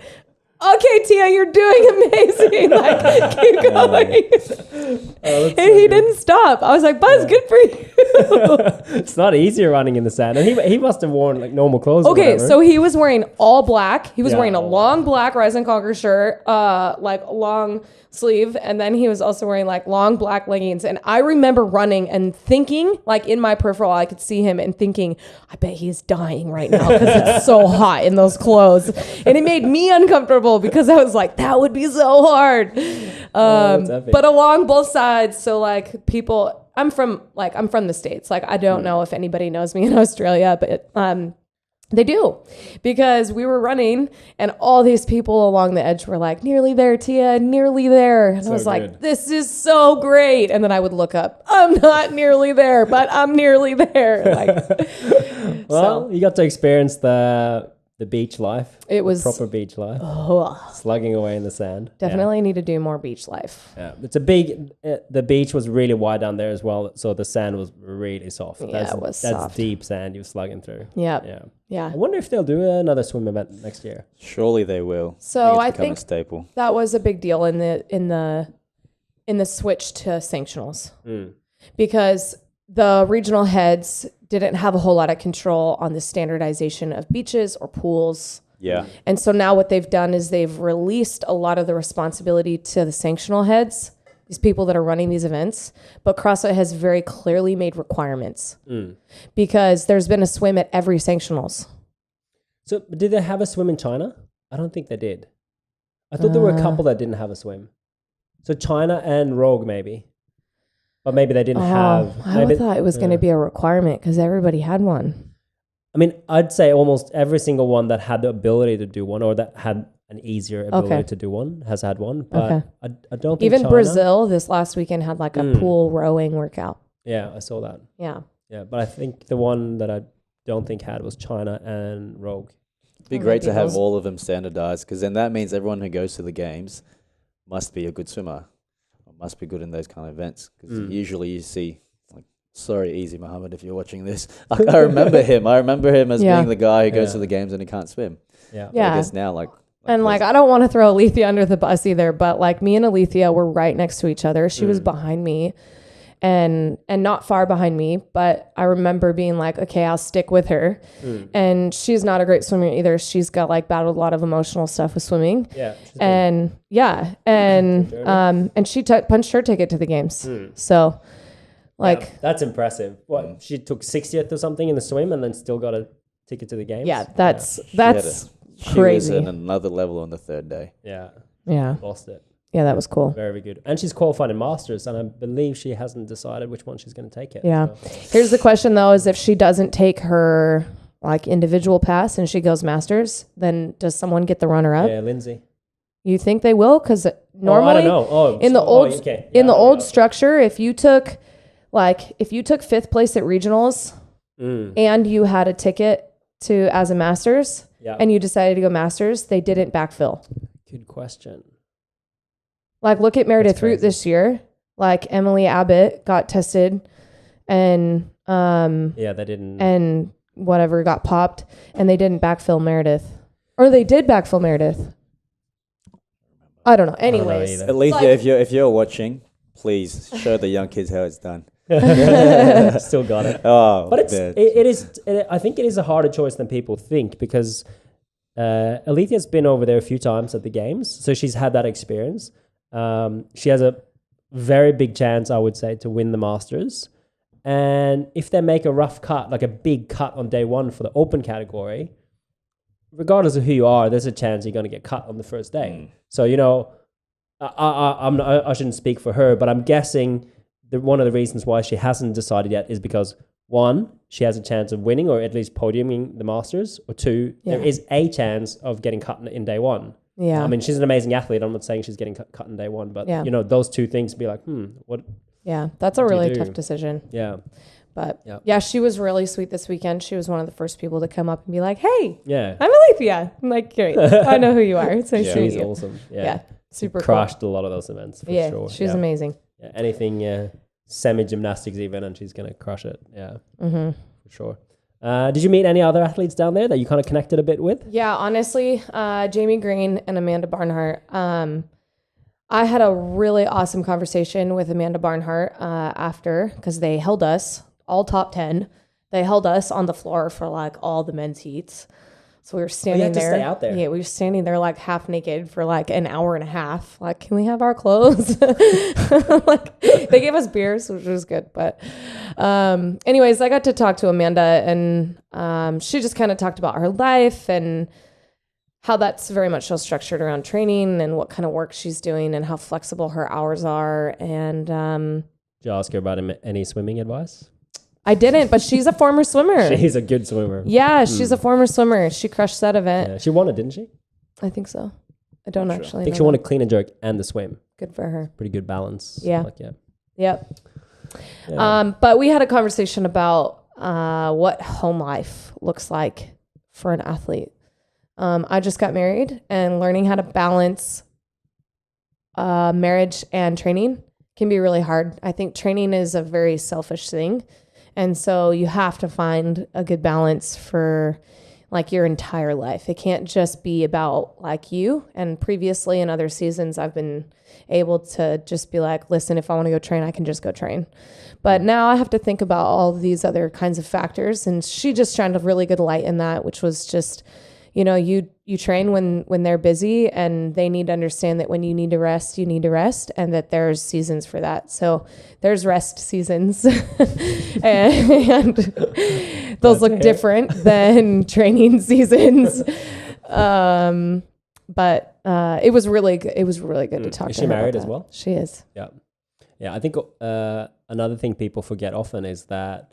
okay, Tia, you're doing amazing. Like, keep going. And he didn't stop. I was like, Buzz, good for you. It's not easy running in the sand. And he must have worn like normal clothes. Okay, so he was wearing all black. He was wearing a long black Rise and Conquer shirt, like long sleeve. And then he was also wearing like long black leggings. And I remember running and thinking, like in my peripheral, I could see him and thinking, I bet he's dying right now because it's so hot in those clothes. And it made me uncomfortable because I was like, that would be so hard. But along both sides, so like I'm from the States. Like I don't know if anybody knows me in Australia, but They do, because we were running and all these people along the edge were like, nearly there, Tia, nearly there. And I was like, this is so great. And then I would look up, I'm not nearly there, but I'm nearly there. Like, well, you got to experience the beach life. It was proper beach life. Slugging away in the sand. Definitely need to do more beach life. Yeah, it's a big. The beach was really wide down there as well, so the sand was really soft. Yeah, it was soft. That's deep sand you're slugging through. Yeah. I wonder if they'll do another swim event next year. Surely they will. So I think a staple. That was a big deal in the switch to sanctionals, because the regional heads didn't have a whole lot of control on the standardization of beaches or pools. Yeah. And so now what they've done is they've released a lot of the responsibility to the sanctional heads, these people that are running these events. But CrossFit has very clearly made requirements because there's been a swim at every sanctionals. So did they have a swim in China? I don't think they did. I thought there were a couple that didn't have a swim. So China and Rogue maybe. But maybe they didn't have. I thought it was going to be a requirement because everybody had one. I mean, I'd say almost every single one that had the ability to do one or that had an easier ability to do one has had one. But I don't think even China, Brazil this last weekend had like a pool rowing workout. Yeah, I saw that. Yeah. Yeah, but I think the one that I don't think had was China and Rogue. It'd be great to have all of them standardized, because then that means everyone who goes to the games must be a good swimmer. Must be good in those kind of events, because usually you see, like, sorry, Easy Muhammad, if you're watching this. I remember him. I remember him as being the guy who goes to the games and he can't swim. Yeah. But I guess now, and I don't want to throw Alethea under the bus either, but like me and Alethea were right next to each other. She was behind me and not far behind me, but I remember being like, okay, I'll stick with her. And she's not a great swimmer either. She's got like battled a lot of emotional stuff with swimming. Yeah. And she punched her ticket to the games. So that's impressive. What, she took 60th or something in the swim and then still got a ticket to the games? Yeah, that's she crazy. was in another level on the third day. Yeah. Lost it. Yeah, that was cool. Very, very good. And she's qualified in Masters, and I believe she hasn't decided which one she's going to take it. Yeah. So. Here's the question, though, is if she doesn't take her like individual pass and she goes Masters, then does someone get the runner-up? Yeah, Lindsay. You think they will? Because normally I don't know. in the old structure, if you took fifth place at regionals and you had a ticket to as a Masters and you decided to go Masters, they didn't backfill. Good question. Like, look at Meredith Root this year. Like, Emily Abbott got tested and they didn't, and whatever got popped, and they didn't backfill Meredith, or they did backfill Meredith. I don't know. Anyways, at least if you're watching, please show the young kids how it's done. Still got it. Oh, but I think it is a harder choice than people think, because Alethea's been over there a few times at the games, so she's had that experience. She has a very big chance, I would say, to win the Masters. And if they make a rough cut, like a big cut on day one for the open category, regardless of who you are, there's a chance you're going to get cut on the first day. So, I shouldn't speak for her, but I'm guessing that one of the reasons why she hasn't decided yet is because, one, she has a chance of winning or at least podiuming the Masters, or two, there is a chance of getting cut in day one. Yeah. I mean, she's an amazing athlete. I'm not saying she's getting cut in day one, but, those two things be like, what? Yeah, that's a really tough decision. Yeah. But she was really sweet this weekend. She was one of the first people to come up and be like, hey, I'm Alethea. I'm like, great. I know who you are. It's nice to meet you. She's awesome. Yeah. Super crushed a lot of those events for sure. She's amazing. Yeah, anything semi-gymnastics even, and she's going to crush it. Yeah, for sure. Did you meet any other athletes down there that you kind of connected a bit with? Yeah, honestly, Jamie Green and Amanda Barnhart. I had a really awesome conversation with Amanda Barnhart after, because they held us, all top 10. They held us on the floor for like all the men's heats. So we were standing there. To stay out there. Yeah, we were standing there like half naked for like an hour and a half. Like, can we have our clothes? Like, they gave us beers, which was good. But anyways, I got to talk to Amanda, and she just kind of talked about her life and how that's very much so structured around training and what kind of work she's doing and how flexible her hours are. And did you ask her about any swimming advice? I didn't, but she's a former swimmer. She's a good swimmer. Yeah, she's a former swimmer. She crushed that event. Yeah, she won it, didn't she? I think so. I don't actually I think know she won a that. clean and jerk and the swim. Good for her. Pretty good balance. Yeah. Like, yeah. Yep. Yeah. But we had a conversation about what home life looks like for an athlete. I just got married, and learning how to balance marriage and training can be really hard. I think training is a very selfish thing. And so you have to find a good balance for like your entire life. It can't just be about like you. And previously in other seasons, I've been able to just be like, listen, if I want to go train, I can just go train. But now I have to think about all these other kinds of factors. And she just shined a really good light in that, which was just, you know, you train when they're busy, and they need to understand that when you need to rest, and that there's seasons for that. So there's rest seasons and those look different than training seasons. But it was really good. It was really good to talk to her. Is she married about as that. well? She is. Yeah. Yeah. I think another thing people forget often is that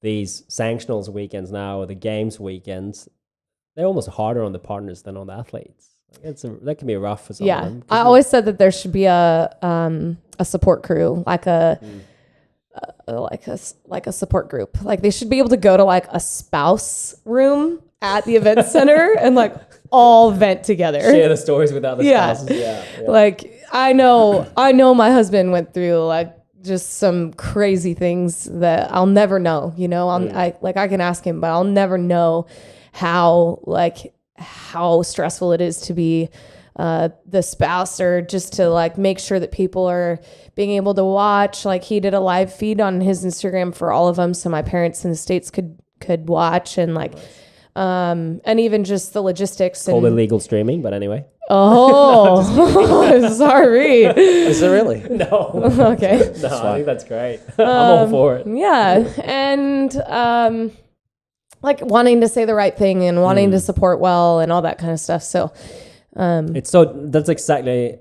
these sanctionals weekends now, or the games weekends, they're almost harder on the partners than on the athletes. Like that can be rough for some of them. I always said that there should be a support crew, like a support group. Like they should be able to go to like a spouse room at the event center and like all vent together. Share the stories with other spouses. Yeah. Like I know my husband went through like just some crazy things that I'll never know, you know. I can ask him, but I'll never know how stressful it is to be the spouse, or just to like make sure that people are being able to watch. Like he did a live feed on his Instagram for all of them, so my parents in the States could watch, and like and even just the logistics. Called illegal streaming, but anyway. Oh, sorry. Is it really? No. Okay. No, I think that's great. I'm all for it. Yeah. And like wanting to say the right thing and wanting to support well and all that kind of stuff. So that's exactly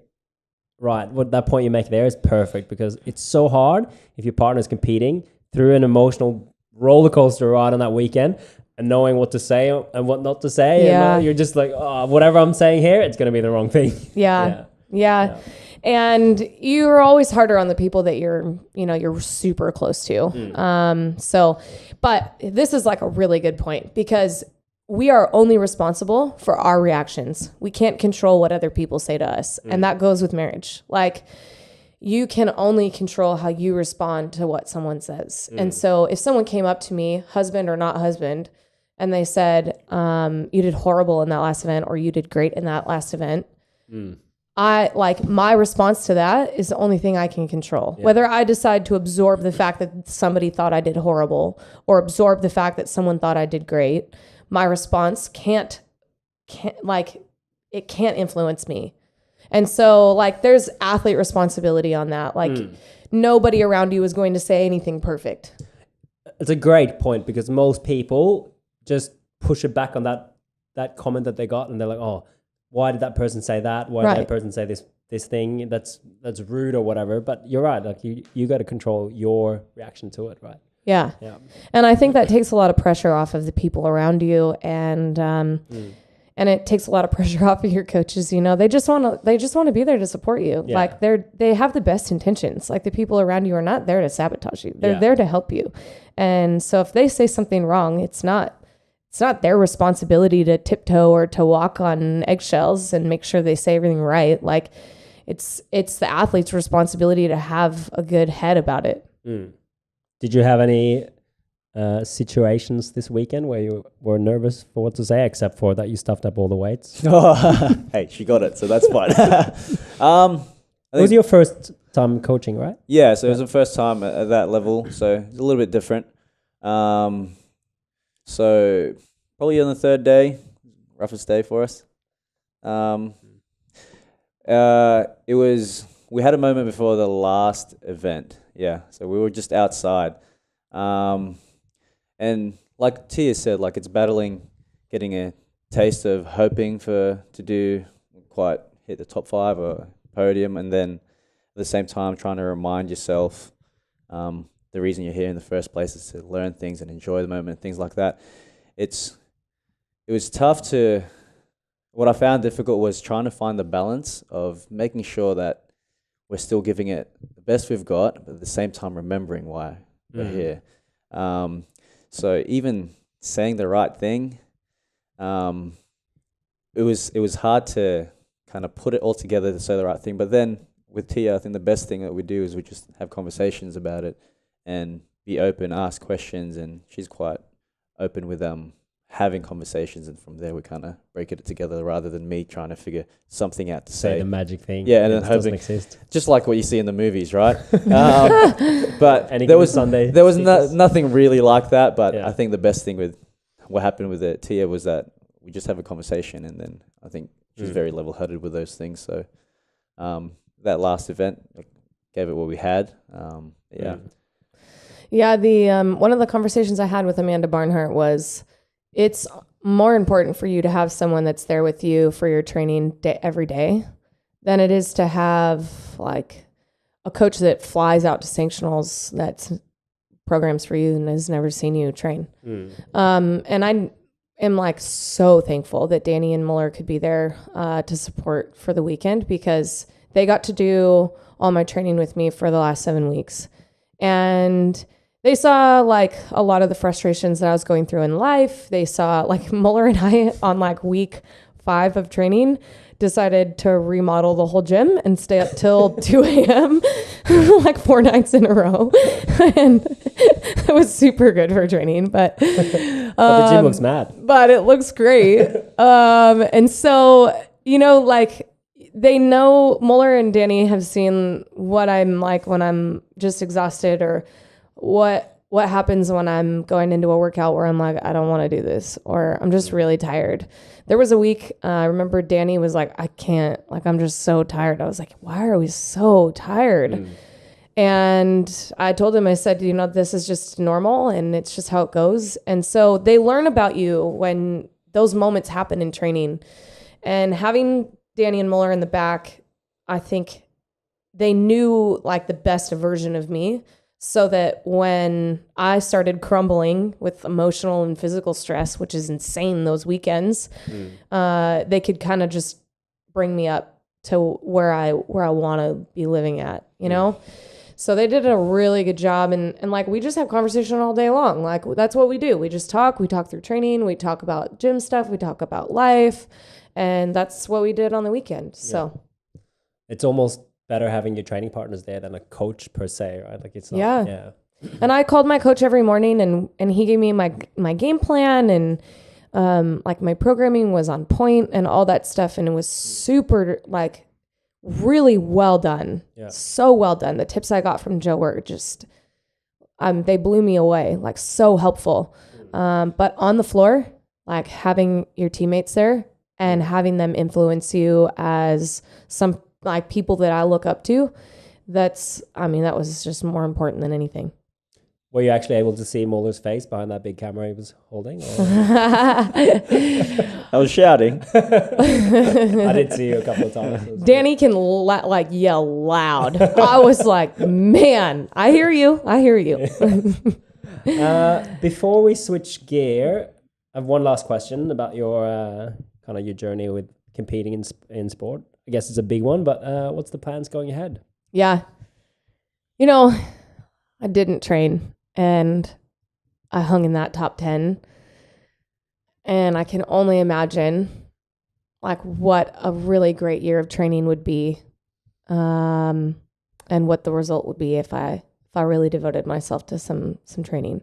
right. What that point you make there is perfect, because it's so hard if your partner's competing through an emotional roller coaster ride on that weekend, and knowing what to say and what not to say. Yeah. And you're just like, oh, whatever I'm saying here, it's going to be the wrong thing. Yeah. And you're always harder on the people that you're super close to. But this is like a really good point, because we are only responsible for our reactions. We can't control what other people say to us. And that goes with marriage. Like you can only control how you respond to what someone says. And so if someone came up to me, husband or not husband, and they said, you did horrible in that last event, or you did great in that last event, my response to that is the only thing I can control. Yeah. Whether I decide to absorb the fact that somebody thought I did horrible, or absorb the fact that someone thought I did great, my response can't influence me. And so like there's athlete responsibility on that. Like nobody around you is going to say anything perfect. It's a great point, because most people just push it back on that comment that they got, and they're like, oh, why did that person say that? Why did that person say this thing that's rude or whatever? But you're right. Like you got to control your reaction to it, right? Yeah. And I think that takes a lot of pressure off of the people around you, and it takes a lot of pressure off of your coaches. You know, they just want to be there to support you. Yeah. Like they have the best intentions. Like the people around you are not there to sabotage you. They're there to help you. And so if they say something wrong, it's not their responsibility to tiptoe or to walk on eggshells and make sure they say everything right. Like it's the athlete's responsibility to have a good head about it. Did you have any situations this weekend where you were nervous for what to say, except for that you stuffed up all the weights? Hey, she got it, so that's fine. It was your first time coaching, right? Yeah, so it was the first time at that level, so it's a little bit different. So probably on the third day, roughest day for us. We had a moment before the last event. Yeah, so we were just outside. And like Tia said, like it's battling, getting a taste of hoping to hit the top 5 or podium, and then at the same time trying to remind yourself the reason you're here in the first place is to learn things and enjoy the moment and things like that. It was tough to. What I found difficult was trying to find the balance of making sure that we're still giving it the best we've got, but at the same time remembering why we're here. So even saying the right thing, it was hard to kind of put it all together to say the right thing. But then with Tia, I think the best thing that we do is we just have conversations about it and be open, ask questions, and she's quite open with having conversations, and from there we kind of break it together rather than me trying to figure something out to say the magic thing. Yeah, and then doesn't hoping exist. Just like what you see in the movies, right? But there was Sunday. There was nothing really like that. But Yeah. I think the best thing with what happened with Tia was that we just have a conversation, and then I think she's very level-headed with those things. So that last event gave it what we had. Yeah, the one of the conversations I had with Amanda Barnhart was, it's more important for you to have someone that's there with you for your training every day than it is to have like a coach that flies out to Sanctionals that programs for you and has never seen you train. And I am like so thankful that Danny and Muller could be there to support for the weekend, because they got to do all my training with me for the last 7 weeks. And they saw like a lot of the frustrations that I was going through in life. They saw like Muller and I on like week 5 of training decided to remodel the whole gym and stay up till 2 a.m. like 4 nights in a row. And it was super good for training, but the gym looks mad. But it looks great. And so, you know, like they know, Muller and Danny have seen what I'm like when I'm just exhausted, or what happens when I'm going into a workout where I'm like, I don't want to do this, or I'm just really tired. There was a week, I remember Danny was like, I can't, like, I'm just so tired. I was like, why are we so tired? And I told him, I said, you know, this is just normal and it's just how it goes. And so they learn about you when those moments happen in training. And having Danny and Muller in the back, I think they knew like the best version of me, so that when I started crumbling with emotional and physical stress, which is insane those weekends, they could kind of just bring me up to where I want to be living at, you know? So they did a really good job. And like, we just have conversation all day long. Like, that's what we do. We just talk. We talk through training. We talk about gym stuff. We talk about life. And that's what we did on the weekend. So it's almost better having your training partners there than a coach per se, right? Like it's not, yeah. And I called my coach every morning, and he gave me my game plan, and like my programming was on point and all that stuff. And it was super, like, really well done. Yeah. So well done. The tips I got from Joe were just, they blew me away, like so helpful. But on the floor, like having your teammates there and having them influence you as some like people that I look up to, that was just more important than anything. Were you actually able to see Muller's face behind that big camera he was holding? I was shouting. I did see you a couple of times. Danny can like yell loud. I was like, man, I hear you. Before we switch gear, I have one last question about your kind of your journey with competing in sport. I guess it's a big one, but what's the plans going ahead? Yeah. You know, I didn't train and I hung in that top 10. And I can only imagine like what a really great year of training would be, and what the result would be if I really devoted myself to some training.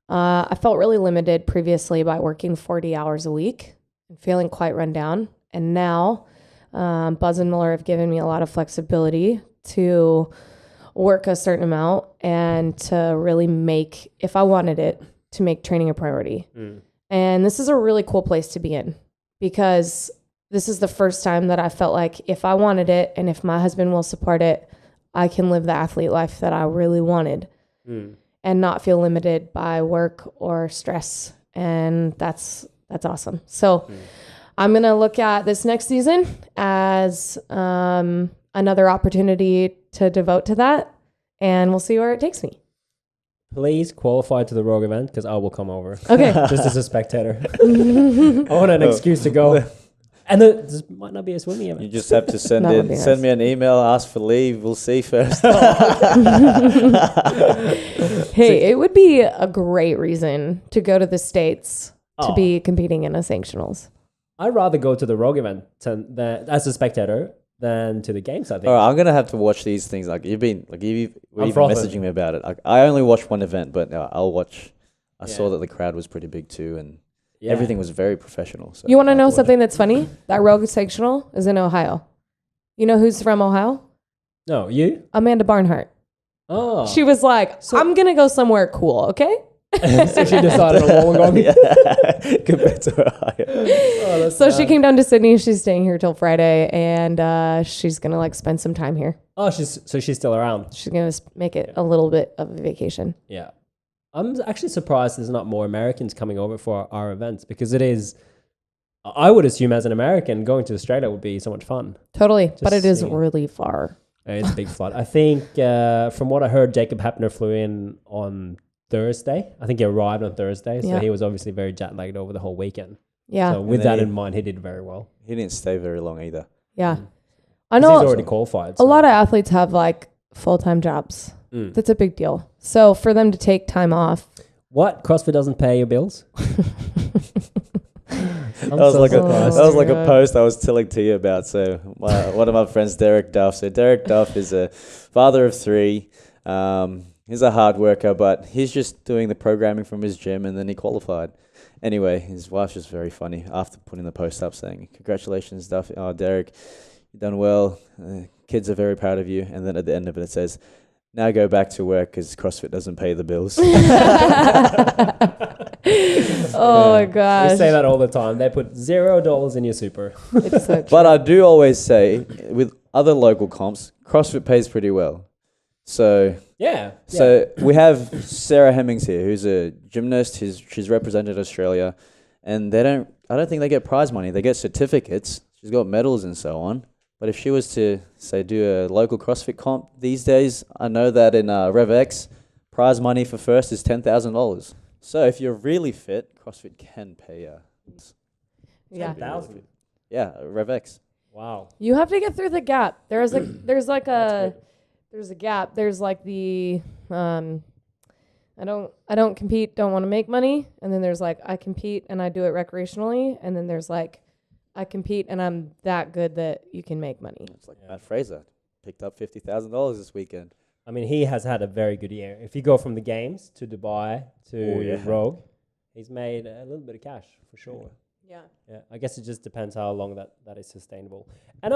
I felt really limited previously by working 40 hours a week and feeling quite run down. And now Buzz and Muller have given me a lot of flexibility to work a certain amount and to really make, if I wanted it, to make training a priority. And this is a really cool place to be in, because this is the first time that I felt like if I wanted it and if my husband will support it, I can live the athlete life that I really wanted and not feel limited by work or stress. And that's awesome. So I'm going to look at this next season as another opportunity to devote to that, and we'll see where it takes me. please qualify to the Rogue event because I will come over. Okay. Just as a spectator. I want an excuse to go. And this might not be a swimming event. You just have to send That would be send nice. me an email, ask for leave. We'll see first. Hey, it would be a great reason to go to the States to Oh. be competing in a Sanctionals. I'd rather go to the Rogue event as a spectator than to the games, I think. All right, I'm gonna have to watch these things. Like you were I'm even frothing. messaging me about it. I only watched one event, but I'll watch. I Yeah. saw that the crowd was pretty big too, and Yeah. everything was very professional. So You want to I'll know have watch something it. that's funny? That Rogue Sanctional is in Ohio. You know who's from Ohio? No, you? Amanda Barnhart. Oh. She was like, So- I'm going to go somewhere cool, okay? So she decided on Wollongong. Yeah. Compared to Ohio. Oh, that's So she bad. came down to Sydney. She's staying here till Friday, and she's going to like spend some time here. Oh, she's still around. She's going to make it a little bit of a vacation. Yeah. I'm actually surprised there's not more Americans coming over for our events because it is, I would assume as an American, going to Australia would be so much fun. Totally. But it is seeing- really far. It's a big flight. I think from what I heard, Jacob Hapner flew in on Thursday. I think he arrived on Thursday. So Yeah. he was obviously very jet lagged over the whole weekend. Yeah. So with And then that he- in mind, he did very well. He didn't stay very long either. Yeah. Mm. I 'Cause know he's already qualified. a lot of athletes have like full-time jobs. Mm. That's a big deal. So for them to take time off. What? CrossFit doesn't pay your bills? That was like surprised. that was like a God. post I was telling Tia about. So one of my friends, Derek Duff. So Derek Duff is a father of 3. He's a hard worker, but he's just doing the programming from his gym, and then he qualified. Anyway, his wife's just very funny after putting the post up saying, "Congratulations, Duff. Oh, Derek, you've done well. Kids are very proud of you." And then at the end of it, it says, "Now go back to work because CrossFit doesn't pay the bills." Oh my We gosh. say that all the time. They put $0 in your super. It's so But I do always say, with other local comps, CrossFit pays pretty well. So Yeah. we have Sarah Hemmings here, who's a gymnast. She's represented Australia, and I don't think they get prize money. They get certificates. She's got medals and so on. But if she was to say do a local CrossFit comp these days, I know that in RevX, prize money for first is $10,000. So if you're really fit, CrossFit can pay. yeah. 10,000. Yeah, RevX. Wow. You have to get through the gap. There's a gap. There's like the I don't compete, don't want to make money, and then there's like I compete and I do it recreationally, and then there's like I compete and I'm that good that you can make money. It's like Matt Fraser picked up $50,000 this weekend. I mean, he has had a very good year. If you go from the games to Dubai to Oh, yeah. Rogue, he's made a little bit of cash for sure. Yeah. Yeah, I guess it just depends how long that is sustainable. And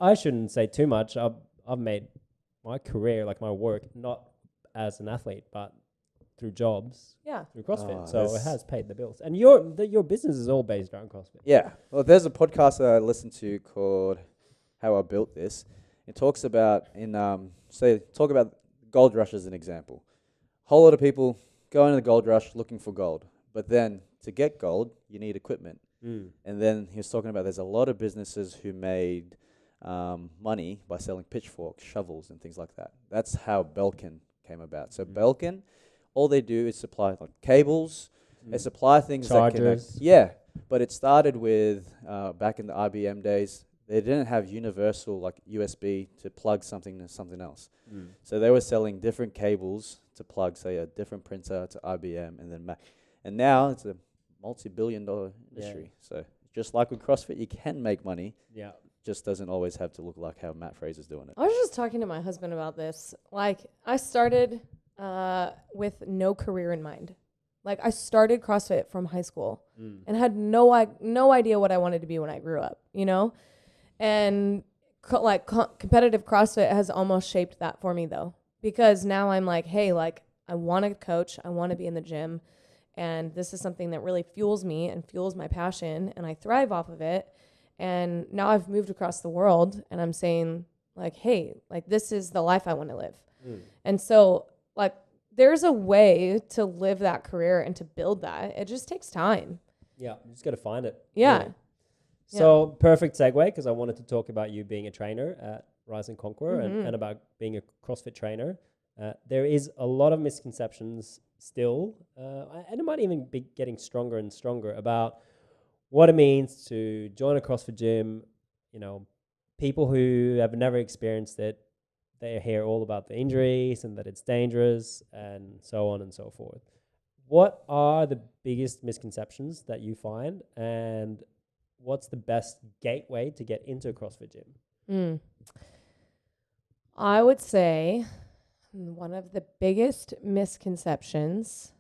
I shouldn't say too much. I've made my career, like my work, not as an athlete, but through jobs, Yeah. through CrossFit. Oh, So it that's- has paid the bills. And your business is all based around CrossFit. Yeah. Well, there's a podcast that I listened to called How I Built This. It talks about talk about gold rush as an example. Whole lot of people go into the gold rush looking for gold, but then to get gold, you need equipment. Mm. And then he was talking about there's a lot of businesses who made money by selling pitchforks, shovels, and things like that. That's how Belkin came about. So Belkin, all they do is supply like cables. They supply things that Chargers. connect. Yeah, but it started with back in the IBM days. They didn't have universal like USB to plug something to something else. Mm. So they were selling different cables to plug, say, a different printer to IBM and then Mac. And now it's a multi-billion-dollar industry. So just like with CrossFit, you can make money. Yeah. Just doesn't always have to look like how Matt Fraser's doing it. I was just talking to my husband about this. Like, I started with no career in mind. Like, I started CrossFit from high school Mm. and had no idea what I wanted to be when I grew up, you know? And competitive CrossFit has almost shaped that for me, though, because now I'm like, hey, like, I want to coach, I want to be in the gym, and this is something that really fuels me and fuels my passion, and I thrive off of it. And now I've moved across the world, and I'm saying, like, hey, like, this is the life I want to live. Mm. And so, like, there's a way to live that career and to build that. It just takes time. Yeah, you just got to find it. Yeah. really. So perfect segue, because I wanted to talk about you being a trainer at Rise and Conquer Mhm. and about being a CrossFit trainer. there is a lot of misconceptions still, and it might even be getting stronger and stronger about what it means to join a CrossFit gym. You know, people who have never experienced it, they hear all about the injuries and that it's dangerous and so on and so forth. What are the biggest misconceptions that you find, and what's the best gateway to get into a CrossFit gym? I would say one of the biggest misconceptions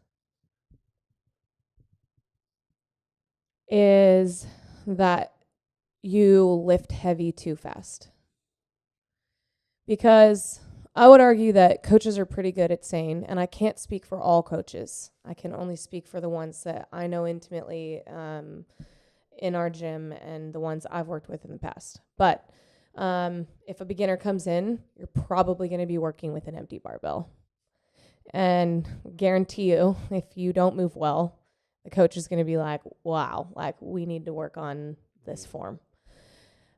is that you lift heavy too fast. Because I would argue that coaches are pretty good at saying, and I can't speak for all coaches, I can only speak for the ones that I know intimately in our gym and the ones I've worked with in the past. But if a beginner comes in, you're probably going to be working with an empty barbell. And guarantee you, if you don't move well, the coach is going to be like, wow, like we need to work on this form.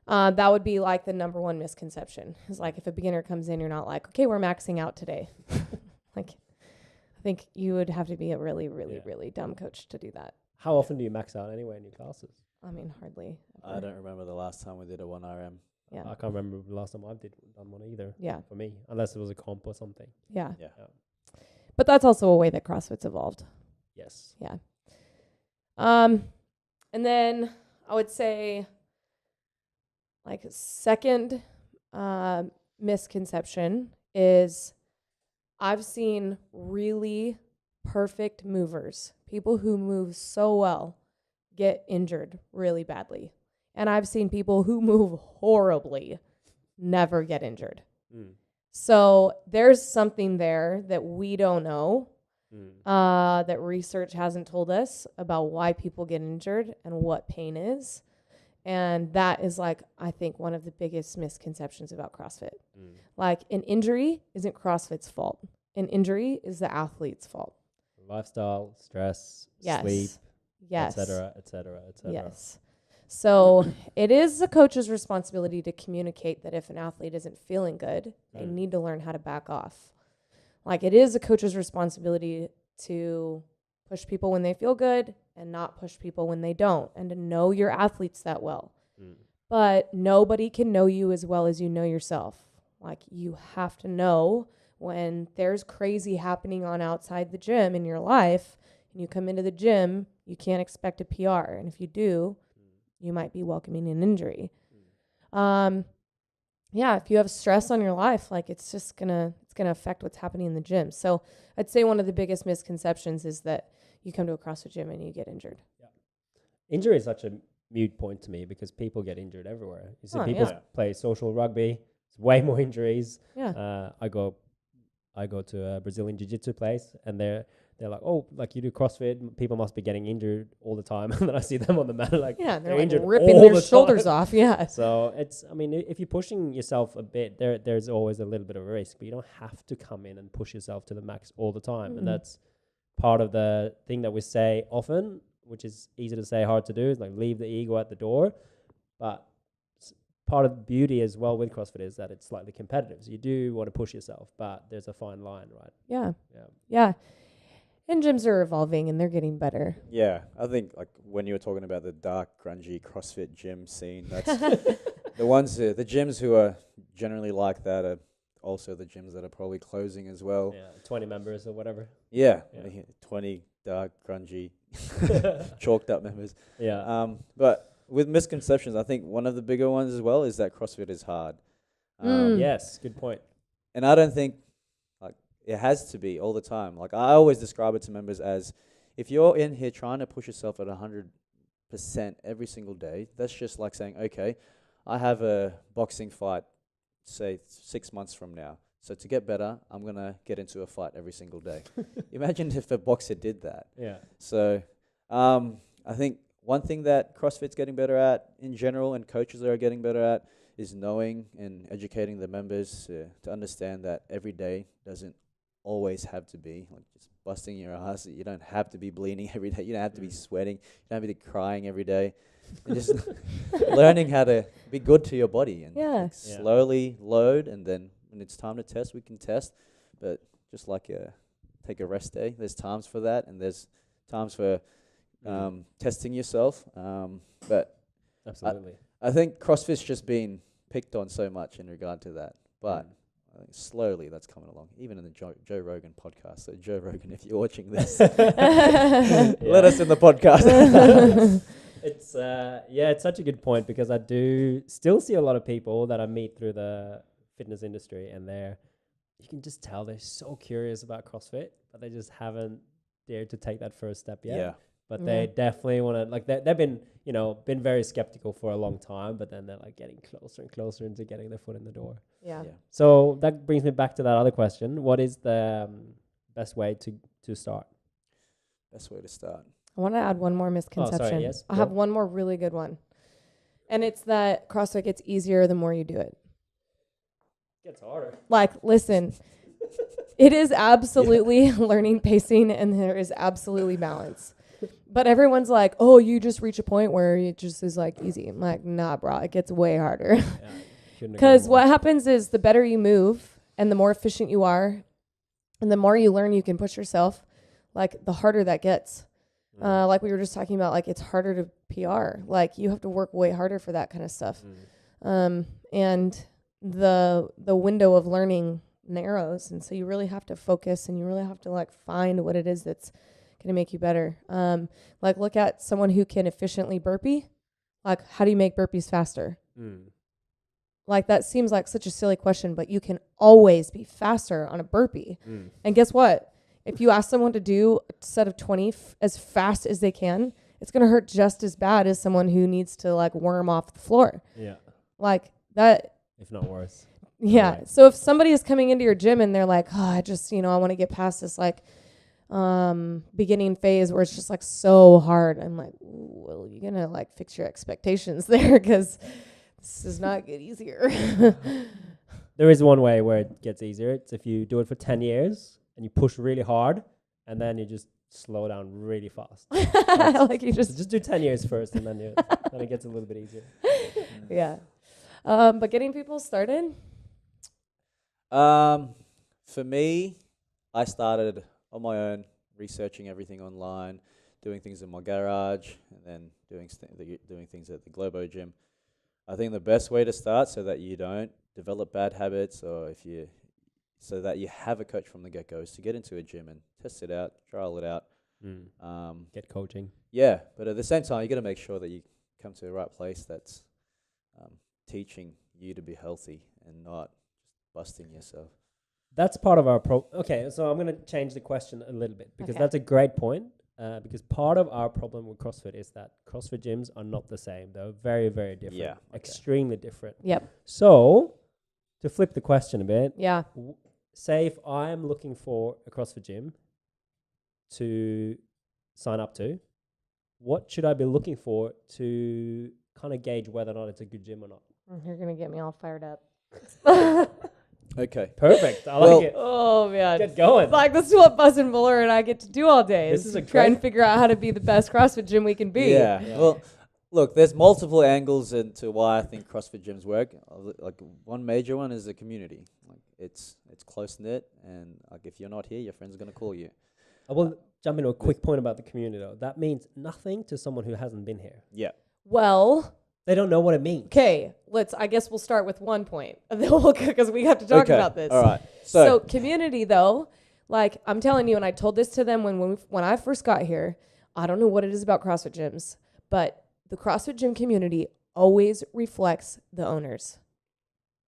That would be like the number one misconception. Is like if a beginner comes in, you're not like, okay, we're maxing out today. Like, I think you would have to be a really, really, really dumb coach to do that. How often do you max out anyway in your classes? I mean, hardly. I don't remember the last time we did a 1RM. Yeah. I can't remember the last time I've done one either. Yeah. For me, unless it was a comp or something. Yeah. Yeah. But that's also a way that CrossFit's evolved. Yes. Yeah. And then I would say, like, second misconception is I've seen really perfect movers, people who move so well, get injured really badly. And I've seen people who move horribly never get injured. So there's something there that we don't know, that research hasn't told us about why people get injured and what pain is. And that is, like, I think one of the biggest misconceptions about CrossFit. Like, an injury isn't CrossFit's fault. An injury is the athlete's fault. Lifestyle, stress, Yes. sleep, Yes. et cetera, et cetera, et cetera. Yes. So it is the coach's responsibility to communicate that if an athlete isn't feeling good, they need to learn how to back off. Like, it is a coach's responsibility to push people when they feel good and not push people when they don't, and to know your athletes that well. But nobody can know you as well as you know yourself. Like, you have to know when there's crazy happening on outside the gym in your life, and you come into the gym, you can't expect a PR. And if you do, you might be welcoming an injury. Yeah, if you have stress on your life, like, it's just gonna affect what's happening in the gym. So I'd say one of the biggest misconceptions is that you come to a CrossFit gym and you get injured. Yeah. Injury is such a mute point to me because people get injured everywhere. You see people play social rugby, it's way more injuries. Yeah. I go to a Brazilian jiu-jitsu place and they're like, oh, like, you do CrossFit, people must be getting injured all the time. And then I see them on the mat, like, they're like injured ripping all their the shoulders time. off. Yeah. So it's, I mean, if you're pushing yourself a bit, there's always a little bit of a risk, but you don't have to come in and push yourself to the max all the time. And that's part of the thing that we say often, which is easy to say, hard to do, is like leave the ego at the door. But part of the beauty as well with CrossFit is that it's slightly competitive. So you do want to push yourself, but there's a fine line, right? Yeah. And gyms are evolving and they're getting better. Yeah, I think, like, when you were talking about the dark, grungy CrossFit gym scene, that's the ones, the gyms who are generally like that are also the gyms that are probably closing as well. Yeah, 20 members or whatever. Yeah. 20 dark, grungy, chalked up members. Yeah. But with misconceptions, I think one of the bigger ones as well is that CrossFit is hard. Yes, good point. And I don't think, like, it has to be all the time. Like, I always describe it to members as, if you're in here trying to push yourself at 100% every single day, that's just like saying, okay, I have a boxing fight, say 6 months from now. So to get better, I'm going to get into a fight every single day. Imagine if a boxer did that. Yeah. So I think one thing that CrossFit's getting better at in general, and coaches are getting better at, is knowing and educating the members to understand that every day doesn't always have to be like just busting your ass. You don't have to be bleeding every day. You don't have to be sweating. You don't have to be crying every day. And just learning how to be good to your body and like, slowly load, and then when it's time to test, we can test. but just like take a rest day. There's times for that, and there's times for testing yourself. But Absolutely. I think CrossFit's just been picked on so much in regard to that, but I think slowly that's coming along. Even in the Joe Rogan podcast. So Joe Rogan, if you're watching this, let us in the podcast. It's it's such a good point, because I do still see a lot of people that I meet through the fitness industry, and you can just tell they're so curious about CrossFit, but they just haven't dared to take that first step yet. Yeah. But they definitely want to, like, they've been, been very skeptical for a long time, but then they're like getting closer and closer into getting their foot in the door. Yeah. So that brings me back to that other question. What is the best way to start? Best way to start. I want to add one more misconception. Oh, sorry, yes. I have one more really good one. And it's that CrossFit gets easier the more you do it. Gets harder. Like, listen, it is absolutely learning pacing, and there is absolutely balance. But everyone's like, oh, you just reach a point where it just is like easy. I'm like, nah, bro, it gets way harder. Because what happens is the better you move and the more efficient you are and the more you learn you can push yourself, like the harder that gets. Like we were just talking about, like it's harder to PR. Like you have to work way harder for that kind of stuff. And the window of learning narrows. And so you really have to focus, and you really have to like find what it is that's going to make you better. Like look at someone who can efficiently burpee. Like, how do you make burpees faster? Like that seems like such a silly question, but you can always be faster on a burpee. And guess what? If you ask someone to do a set of 20 as fast as they can, it's going to hurt just as bad as someone who needs to like worm off the floor. Yeah. Like that. If not worse. Yeah. Right. So if somebody is coming into your gym and they're like, oh, I just, I want to get past this like beginning phase where it's just like so hard. I'm like, well, you're going to like fix your expectations there, because this does not get easier. There is one way where it gets easier. It's if you do it for 10 years and you push really hard, and then you just slow down really fast. Like you just do 10 years first, and then then it gets a little bit easier. Yeah. But getting people started? For me, I started on my own, researching everything online, doing things in my garage, and then doing things at the Globo gym. I think the best way to start, so that you don't develop bad habits, or so that you have a coach from the get-go, is to get into a gym and test it out, trial it out. Get coaching. Yeah, but at the same time, you got to make sure that you come to the right place that's teaching you to be healthy and not just busting yourself. That's part of our Okay, so I'm going to change the question a little bit, because that's a great point. Because part of our problem with CrossFit is that CrossFit gyms are not the same. They're very, very different. Yeah. Extremely different. Yep. So, to flip the question a bit. Yeah. Say if I'm looking for a CrossFit gym to sign up to, what should I be looking for to kind of gauge whether or not it's a good gym or not? You're going to get me all fired up. Okay. Perfect. I like it. Oh, man. Get going. It's like, this is what Buzz and Muller and I get to do all day. This is try and figure out how to be the best CrossFit gym we can be. Yeah. Well, look, there's multiple angles into why I think CrossFit gyms work. Like one major one is the community. Like it's close-knit, and like if you're not here, your friends are going to call you. I will jump into a quick point about the community, though. That means nothing to someone who hasn't been here. Yeah. Well, they don't know what it means. Okay, I guess we'll start with one point, and then because we have to talk about this. All right. So community, though, like I'm telling you, and I told this to them when I first got here. I don't know what it is about CrossFit gyms, but the CrossFit gym community always reflects the owners.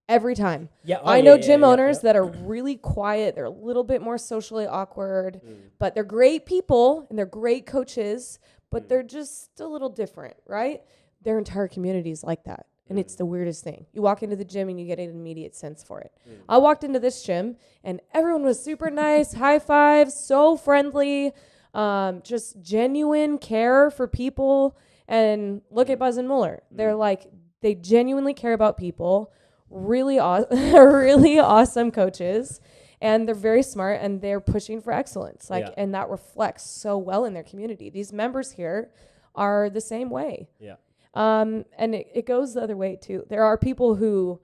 Every time. Yeah, I know gym owners that are really quiet. They're a little bit more socially awkward, but they're great people and they're great coaches, but they're just a little different, right? Their entire community is like that. And it's the weirdest thing. You walk into the gym and you get an immediate sense for it. I walked into this gym and everyone was super nice, high fives, so friendly, just genuine care for people. And look at Buzz and Muller. They're like, they genuinely care about people, really awesome coaches, and they're very smart and they're pushing for excellence. And that reflects so well in their community. These members here are the same way. Yeah. And it goes the other way too. There are people who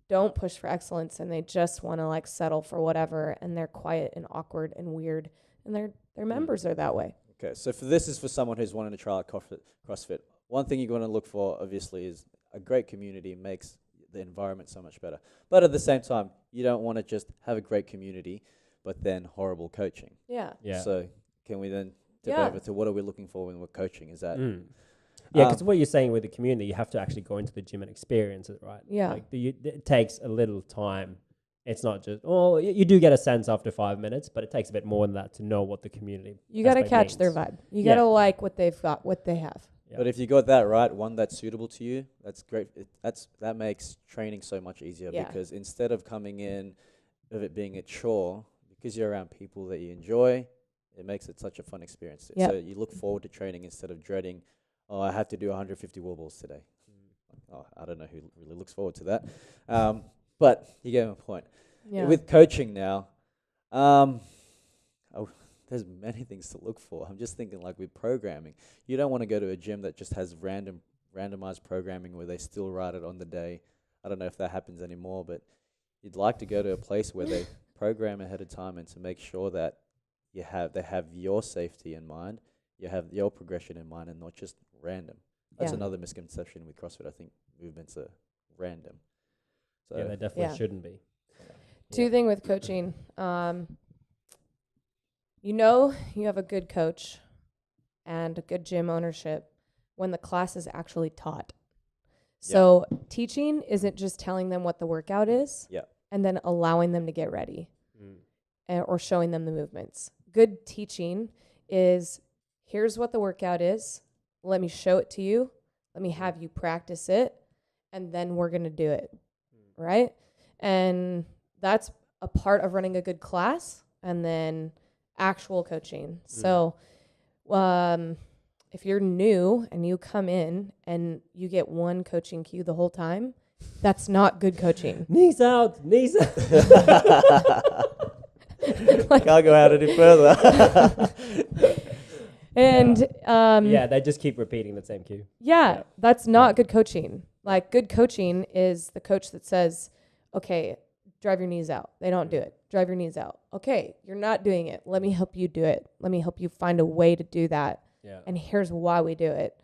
don't push for excellence and they just want to like settle for whatever, and they're quiet and awkward and weird, and their members are that way. Okay, so this is for someone who's wanting to try out CrossFit. One thing you're going to look for, obviously, is a great community makes the environment so much better. But at the same time, you don't want to just have a great community, but then horrible coaching. Yeah. Yeah. So can we then tip over to what are we looking for when we're coaching? Is that... Yeah, because what you're saying with the community, you have to actually go into the gym and experience it, right? Yeah. Like it takes a little time. It's not just, you do get a sense after 5 minutes, but it takes a bit more than that to know what the community. You got to catch their vibe. You got to like what they've got, what they have. Yeah. But if you got that right, one that's suitable to you, that's great. That makes training so much easier because instead of coming in of it being a chore, because you're around people that you enjoy, it makes it such a fun experience. Yep. So you look forward to training instead of dreading, oh, I have to do 150 wall balls today. Oh, I don't know who really looks forward to that. But you get my point. Yeah. With coaching now, there's many things to look for. I'm just thinking like with programming, you don't want to go to a gym that just has randomized programming where they still write it on the day. I don't know if that happens anymore, but you'd like to go to a place where they program ahead of time and to make sure that they have your safety in mind, you have your progression in mind, and not just random. That's another misconception with CrossFit. I think movements are random. So Yeah, they definitely shouldn't be. Two thing with coaching, you have a good coach and a good gym ownership when the class is actually taught. So teaching isn't just telling them what the workout is and then allowing them to get ready or showing them the movements. Good teaching is, here's what the workout is. Let me show it to you. Let me have you practice it. And then we're going to do it. Right? And that's a part of running a good class, and then actual coaching. So if you're new and you come in and you get one coaching cue the whole time, that's not good coaching. Knees out. Can't go out any further. And they just keep repeating the same cue. Yeah, that's not good coaching. Like, good coaching is the coach that says, okay, drive your knees out. They don't do it. Drive your knees out. Okay, you're not doing it. Let me help you do it. Let me help you find a way to do that. Yeah. And here's why we do it.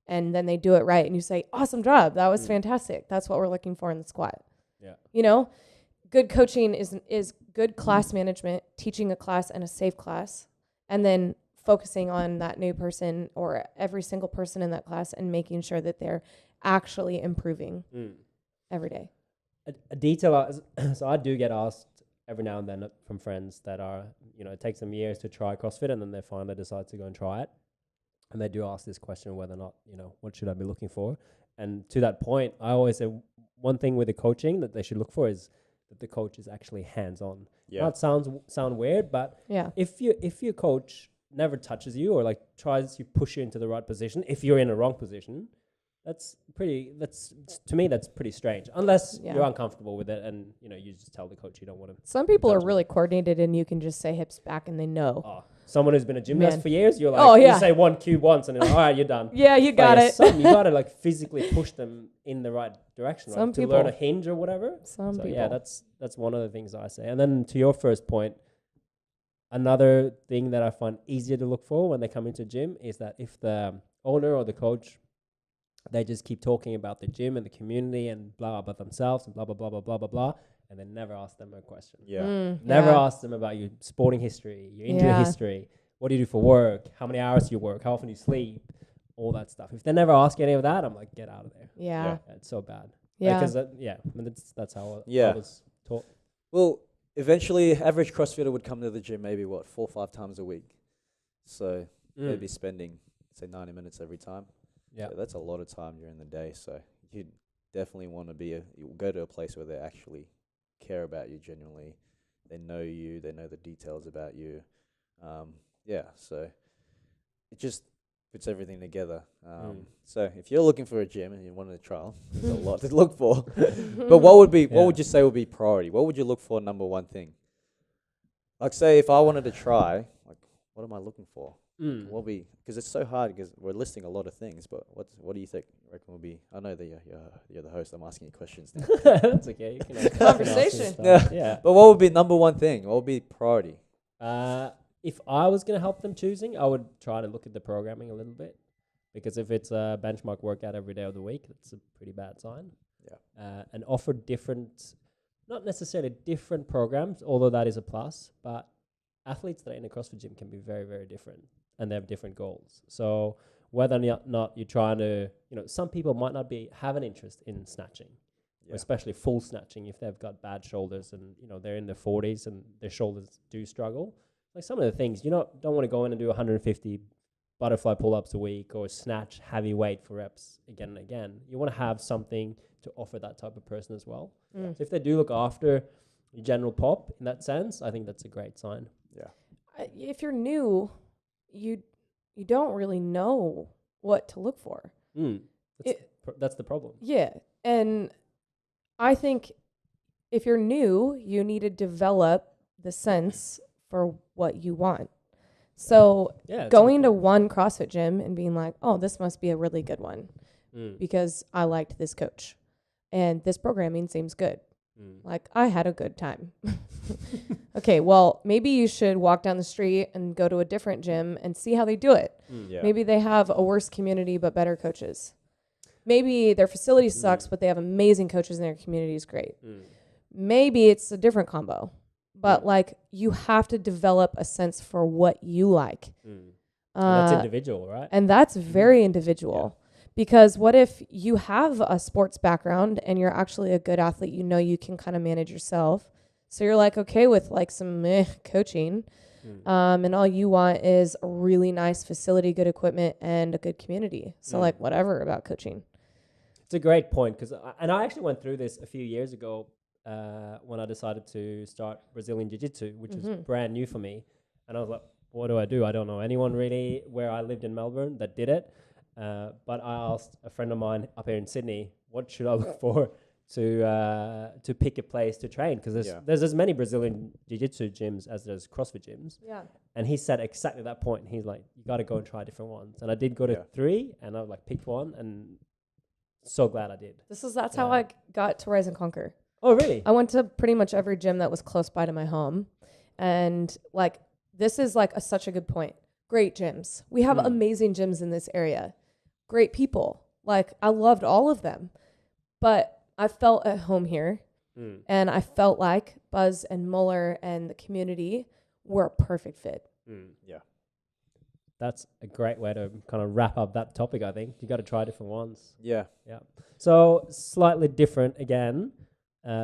And then they do it right. And you say, awesome job. That was fantastic. That's what we're looking for in the squat. Yeah. Good coaching is good class management, teaching a class and a safe class, and then focusing on that new person or every single person in that class and making sure that they're actually improving every day. A detail, so I do get asked every now and then from friends that are, it takes them years to try CrossFit and then they finally decide to go and try it. And they do ask this question whether or not, what should I be looking for? And to that point, I always say one thing with the coaching that they should look for is that the coach is actually hands-on. Yeah. That sound weird, but if your coach never touches you or like tries to push you into the right position, if you're in a wrong position, to me that's pretty strange, unless you're uncomfortable with it and you just tell the coach you don't want to. Some people are really coordinated and you can just say hips back and they know. Someone who's been a gymnast for years, you're like, you say one cue once and you're like, all right, you're done. Yeah, you got it. You got to like physically push them in the right direction, Some right? To people. learn a hinge or whatever. Some people. Yeah, that's one of the things I say. And then to your first point, another thing that I find easier to look for when they come into gym is that if the owner or the coach, they just keep talking about the gym and the community and blah about themselves and blah blah blah blah blah blah blah, and they never ask them a question. Never ask them about your sporting history, your injury history, what do you do for work, how many hours do you work, how often do you sleep, all that stuff. If they never ask any of that, I'm like, get out of there. Yeah. It's so bad. Yeah. Because that's how I was taught. Well, eventually, average CrossFitter would come to the gym maybe 4 or 5 times a week. So they'd be spending, say, 90 minutes every time. Yeah, so that's a lot of time during the day. So you definitely want to you go to a place where they actually care about you genuinely. They know you. They know the details about you. So it just puts everything together. So if you're looking for a gym and you want to trial, there's a lot to look for. But what would you say would be priority? What would you look for, number one thing? Like, say if I wanted to try, like, what am I looking for? What be, because it's so hard because we're listing a lot of things, but what do you think reckon will be? I know that you're the host. I'm asking you questions now. That's okay. You can ask Conversation. Yeah. But what would be number one thing? What would be priority? If I was going to help them choosing, I would try to look at the programming a little bit, because if it's a benchmark workout every day of the week, that's a pretty bad sign. Yeah. And offer different, not necessarily different programs, although that is a plus, but athletes that are in a CrossFit gym can be very, very different, and they have different goals. So whether or not you're trying to, some people might not have an interest in snatching, especially full snatching if they've got bad shoulders and, they're in their 40s and their shoulders do struggle. Like some of the things, don't want to go in and do 150 butterfly pull-ups a week or snatch heavy weight for reps again and again. You want to have something to offer that type of person as well. So if they do look after your general pop in that sense, I think that's a great sign. Yeah. If you're new, you don't really know what to look for. That's the problem. Yeah. And I think if you're new, you need to develop the sense for what you want. So going to one CrossFit gym and being like, oh, this must be a really good one because I liked this coach and this programming seems good. Like I had a good time. Okay, well, maybe you should walk down the street and go to a different gym and see how they do it. Maybe they have a worse community but better coaches. Maybe their facility sucks, but they have amazing coaches and their community is great. Maybe it's a different combo. But like you have to develop a sense for what you like. And that's individual, right? And that's very individual. Because what if you have a sports background and you're actually a good athlete, you can kind of manage yourself. So you're like okay with like some coaching. And all you want is a really nice facility, good equipment, and a good community. So like whatever about coaching. It's a great point because I actually went through this a few years ago when I decided to start Brazilian Jiu-Jitsu, which was brand new for me. And I was like, what do? I don't know anyone really where I lived in Melbourne that did it. But I asked a friend of mine up here in Sydney, what should I look for to pick a place to train? Because there's as many Brazilian Jiu-Jitsu gyms as there's CrossFit gyms. Yeah. And he said exactly that point. He's like, you got to go and try different ones. And I did go to 3, and I like picked one, and so glad I did. That's how I got to Rise and Conquer. Oh, really? I went to pretty much every gym that was close by to my home. And like, this is like such a good point. Great gyms. We have amazing gyms in this area. Great people. Like, I loved all of them. But I felt at home here. And I felt like Buzz and Muller and the community were a perfect fit. Yeah. That's a great way to kind of wrap up that topic, I think. You got to try different ones. Yeah. Yeah. So, slightly different again.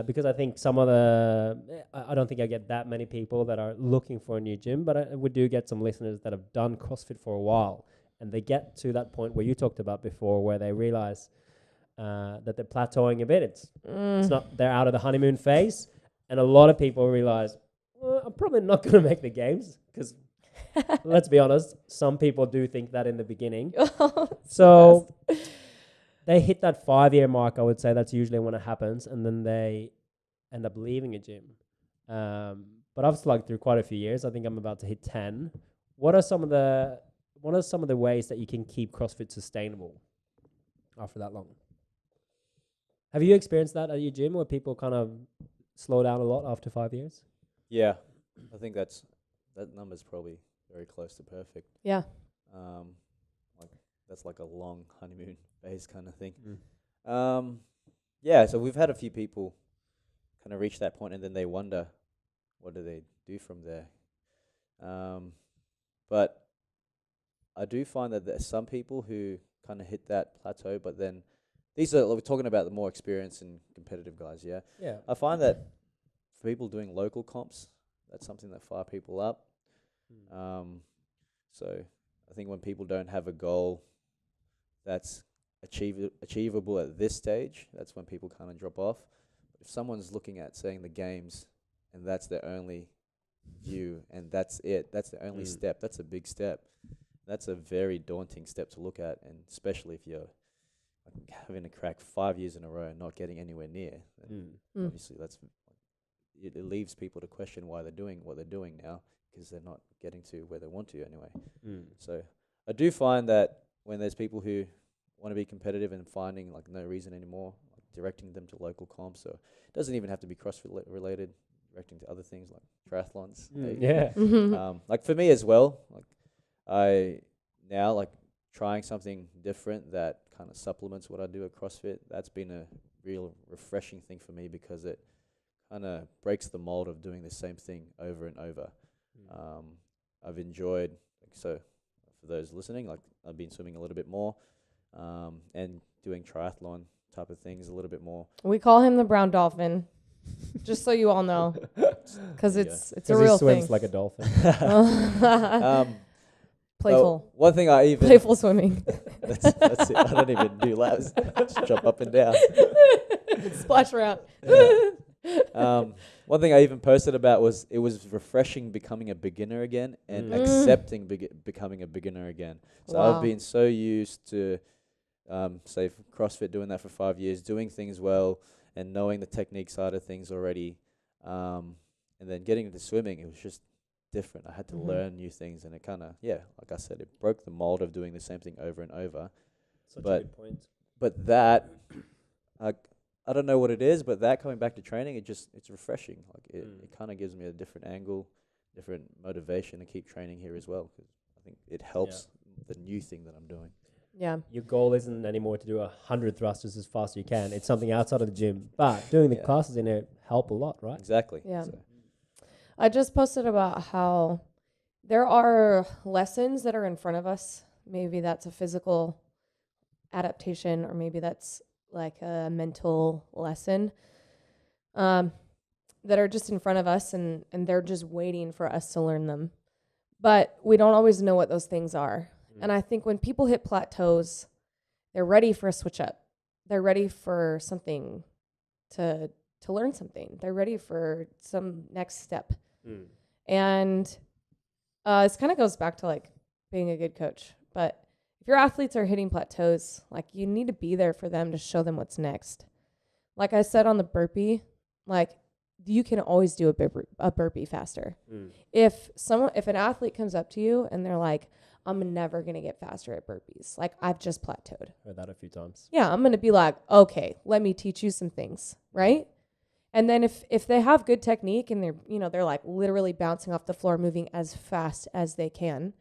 Because I think I don't think I get that many people that are looking for a new gym, but we do get some listeners that have done CrossFit for a while, and they get to that point where you talked about before, where they realize that they're plateauing a bit. It's not, they're out of the honeymoon phase, and a lot of people realize, well, I'm probably not going to make the games because let's be honest, some people do think that in the beginning. So they hit that 5-year mark, I would say. That's usually when it happens, and then they end up leaving a gym. But I've slugged through quite a few years. I think I'm about to hit 10. What are some of the ways that you can keep CrossFit sustainable after that long? Have you experienced that at your gym where people kind of slow down a lot after 5 years? Yeah, I think that number's probably very close to perfect. Yeah. That's like a long honeymoon phase kind of thing. Yeah, so we've had a few people kind of reach that point and then they wonder, what do they do from there? But I do find that there's some people who kind of hit that plateau, but then we're talking about the more experienced and competitive guys, yeah? Yeah. I find that for people doing local comps, that's something that fire people up. So I think when people don't have a goal that's achievable at this stage, that's when people kind of drop off. If someone's looking at saying the games and that's their only view and that's it, that's the only step, that's a big step. That's a very daunting step to look at, and especially if you're having to crack 5 years in a row and not getting anywhere near. Obviously, it leaves people to question why they're doing what they're doing now, because they're not getting to where they want to anyway. Mm. So I do find that when there's people who want to be competitive and finding like no reason anymore, like directing them to local comps, or it doesn't even have to be CrossFit related, directing to other things like triathlons. Yeah. Like for me as well, like I now like trying something different that kind of supplements what I do at CrossFit. That's been a real refreshing thing for me because it kind of breaks the mold of doing the same thing over and over. I've enjoyed, so for those listening, like I've been swimming a little bit more, and doing triathlon type of things a little bit more. We call him the brown dolphin, just so you all know, because it's a real he swims thing. like a dolphin. Playful. One thing I even Playful swimming. that's it. I don't even do laps. Just jump up and down. Splash around. One thing I even posted about was it was refreshing becoming a beginner again and accepting becoming a beginner again. So Wow. I've been so used to, say, CrossFit, doing that for 5 years, doing things well and knowing the technique side of things already. And then getting into swimming, it was just different. I had to learn new things, and it kind of, like I said, it broke the mold of doing the same thing over and over. Such a But good point. But that, I don't know what it is, but that coming back to training, it's refreshing. Like it kind of gives me a different angle, different motivation to keep training here as well, because I think it helps the new thing that I'm doing. Yeah. Your goal isn't anymore to do 100 thrusters as fast as you can. It's something outside of the gym, but doing the classes in it help a lot, right? Exactly. Yeah. So. I just posted about how there are lessons that are in front of us. Maybe that's a physical adaptation, or maybe that's like a mental lesson, that are just in front of us, and they're just waiting for us to learn them. But we don't always know what those things are. And I think when people hit plateaus, they're ready for a switch up. They're ready for something to learn something. They're ready for some next step. And this kind of goes back to like being a good coach. But if your athletes are hitting plateaus, like you need to be there for them to show them what's next. Like I said on the burpee, like you can always do a burpee faster. If an athlete comes up to you and they're like, I'm never going to get faster at burpees, like I've just plateaued. Heard that a few times. Yeah, I'm going to be like, okay, let me teach you some things, right? And then if they have good technique and they're like literally bouncing off the floor, moving as fast as they can,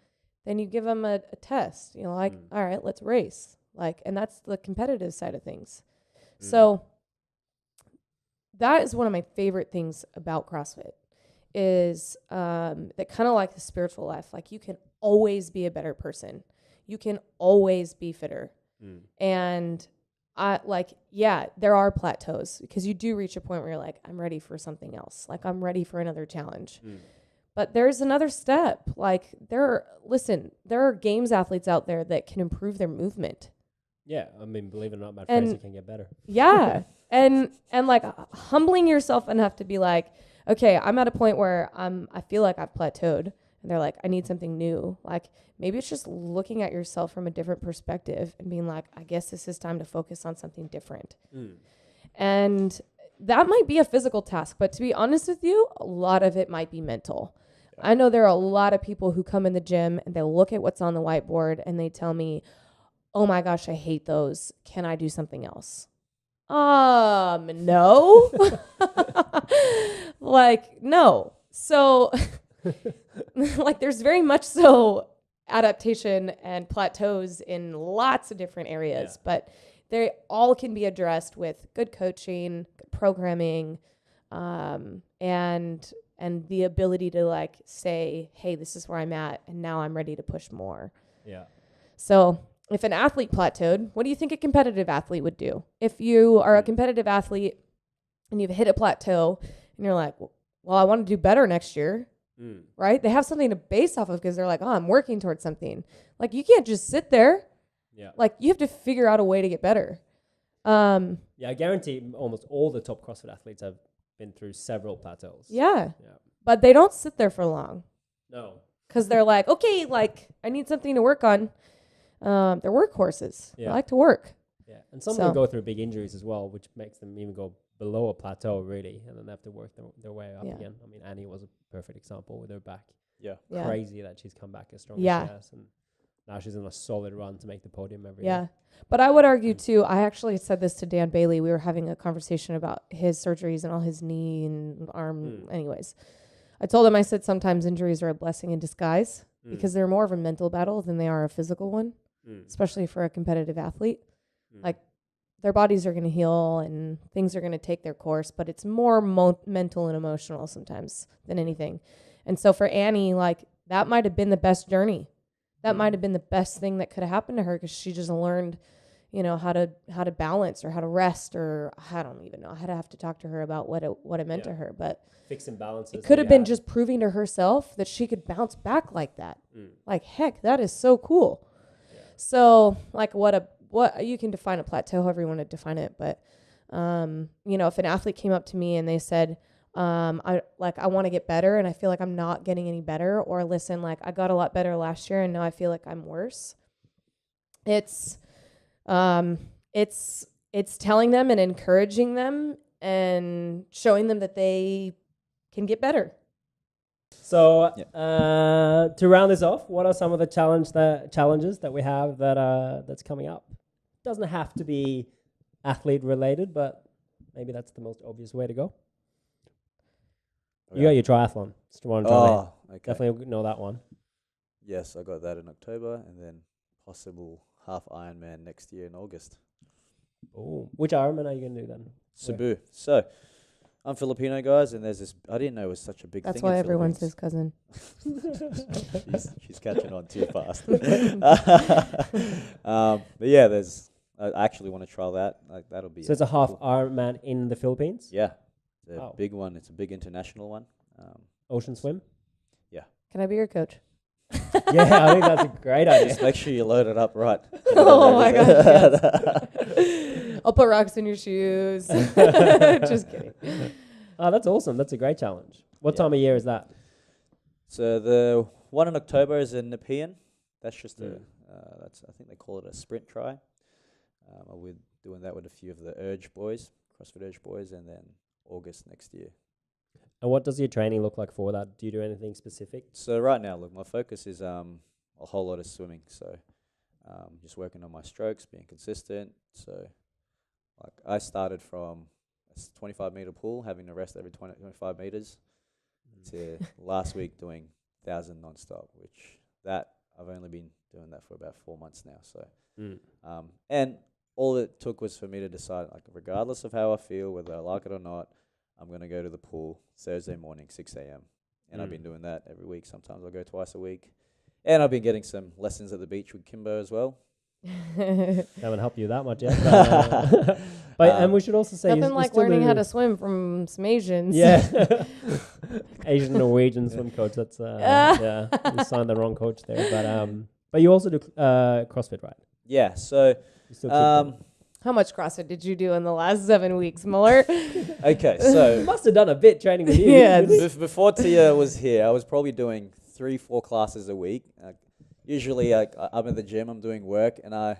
then you give them a test, all right, let's race. Like, and that's the competitive side of things. So that is one of my favorite things about CrossFit is that kind of like the spiritual life. Like you can always be a better person. You can always be fitter. And there are plateaus because you do reach a point where you're like, I'm ready for something else. Like I'm ready for another challenge. But there's another step. Like there are games athletes out there that can improve their movement. Yeah, I mean, believe it or not, Matt Fraser can get better. Yeah. and like humbling yourself enough to be like, okay, I'm at a point where I feel like I've plateaued. And they're like, I need something new. Like maybe it's just looking at yourself from a different perspective and being like, I guess this is time to focus on something different. And that might be a physical task, but to be honest with you, a lot of it might be mental. Yeah. I know there are a lot of people who come in the gym and they look at what's on the whiteboard and they tell me, oh my gosh, I hate those. Can I do something else? No. Like, no. So like there's very much so adaptation and plateaus in lots of different areas, but they all can be addressed with good coaching, good programming, and the ability to like say, hey, this is where I'm at and now I'm ready to push more. Yeah. So if an athlete plateaued, what do you think a competitive athlete would do? If you are a competitive athlete and you've hit a plateau and you're like, well, I want to do better next year. Right? They have something to base off of because they're like, oh, I'm working towards something. Like you can't just sit there. Yeah. Like you have to figure out a way to get better. Yeah, I guarantee almost all the top CrossFit athletes have been through several plateaus. Yeah. But they don't sit there for long. No. Because they're like, okay, like I need something to work on. They're workhorses. Yeah. They like to work. Yeah. And some of them go through big injuries as well, which makes them even go below a plateau really, and then they have to work their way up again. I mean, Annie was a perfect example with her back. Yeah. Yeah. crazy that she's come back as strong Yeah. as she has. And now she's on a solid run to make the podium every Yeah. year. But I would argue too, I actually said this to Dan Bailey. We were having a conversation about his surgeries and all his knee and arm. Anyways, I told him, I said, sometimes injuries are a blessing in disguise because they're more of a mental battle than they are a physical one, especially for a competitive athlete. Like, their bodies are going to heal and things are going to take their course, but it's more mental and emotional sometimes than anything. And so for Annie, like, that might have been the best journey. That might have been the best thing that could have happened to her, because she just learned, you know, how to balance or how to rest, or I don't even know. I'd have to talk to her about what it meant to her. But Fix and balances. it could have been just proving to herself that she could bounce back like that. Like, heck, that is so cool. Yeah. So, like, what you can define a plateau however you want to define it. But, you know, if an athlete came up to me and they said, I want to get better and I feel like I'm not getting any better, or listen, like, I got a lot better last year and now I feel like I'm worse. It's telling them and encouraging them and showing them that they can get better. So, to round this off, what are some of the challenges that we have that's coming up? Doesn't have to be athlete related, but maybe that's the most obvious way to go. You got your triathlon. Okay. Definitely know that one. Yes, I got that in October, and then possible half Ironman next year in August. Oh, which Ironman are you going to do then? Cebu. So, I'm Filipino, guys, and there's this. I didn't know it was such a big That's thing. why in everyone's his Philippines. cousin. she's catching on too fast. But yeah, I actually want to try that. Like, that'll be. So it's a half Ironman in the Philippines? Yeah, it's a big one. It's a big international one. Ocean swim? Can I be your coach? Yeah, I think that's a great idea. Just make sure you load it up right. Oh my gosh, yes. I'll put rocks in your shoes. Just kidding. Oh, that's awesome. That's a great challenge. What time of year is that? So the one in October is in Nepean. That's just I think they call it a sprint try. We're doing that with a few of the CrossFit Urge boys, and then August next year. And what does your training look like for that? Do you do anything specific? So right now, look, my focus is a whole lot of swimming. So just working on my strokes, being consistent. So like, I started from a 25-meter pool, having to rest every 25 meters, to last week doing 1,000 nonstop, which that I've only been doing that for about 4 months now. So and all it took was for me to decide, like, regardless of how I feel, whether I like it or not, I'm going to go to the pool Thursday morning, 6 a.m. And I've been doing that every week. Sometimes I'll go twice a week. And I've been getting some lessons at the beach with Kimbo as well. Haven't helped you that much yet. But and we should also say... Nothing like learning how to swim from some Asians. Yeah. Asian Norwegian swim coach. That's... yeah, you signed the wrong coach there. But you also do CrossFit, right? Yeah, so... You still How much CrossFit did you do in the last 7 weeks, Muller? Okay, so... You must have done a bit training with you. Yeah. Before Tia was here, I was probably doing 3-4 classes a week. Usually, I'm in the gym, I'm doing work, and I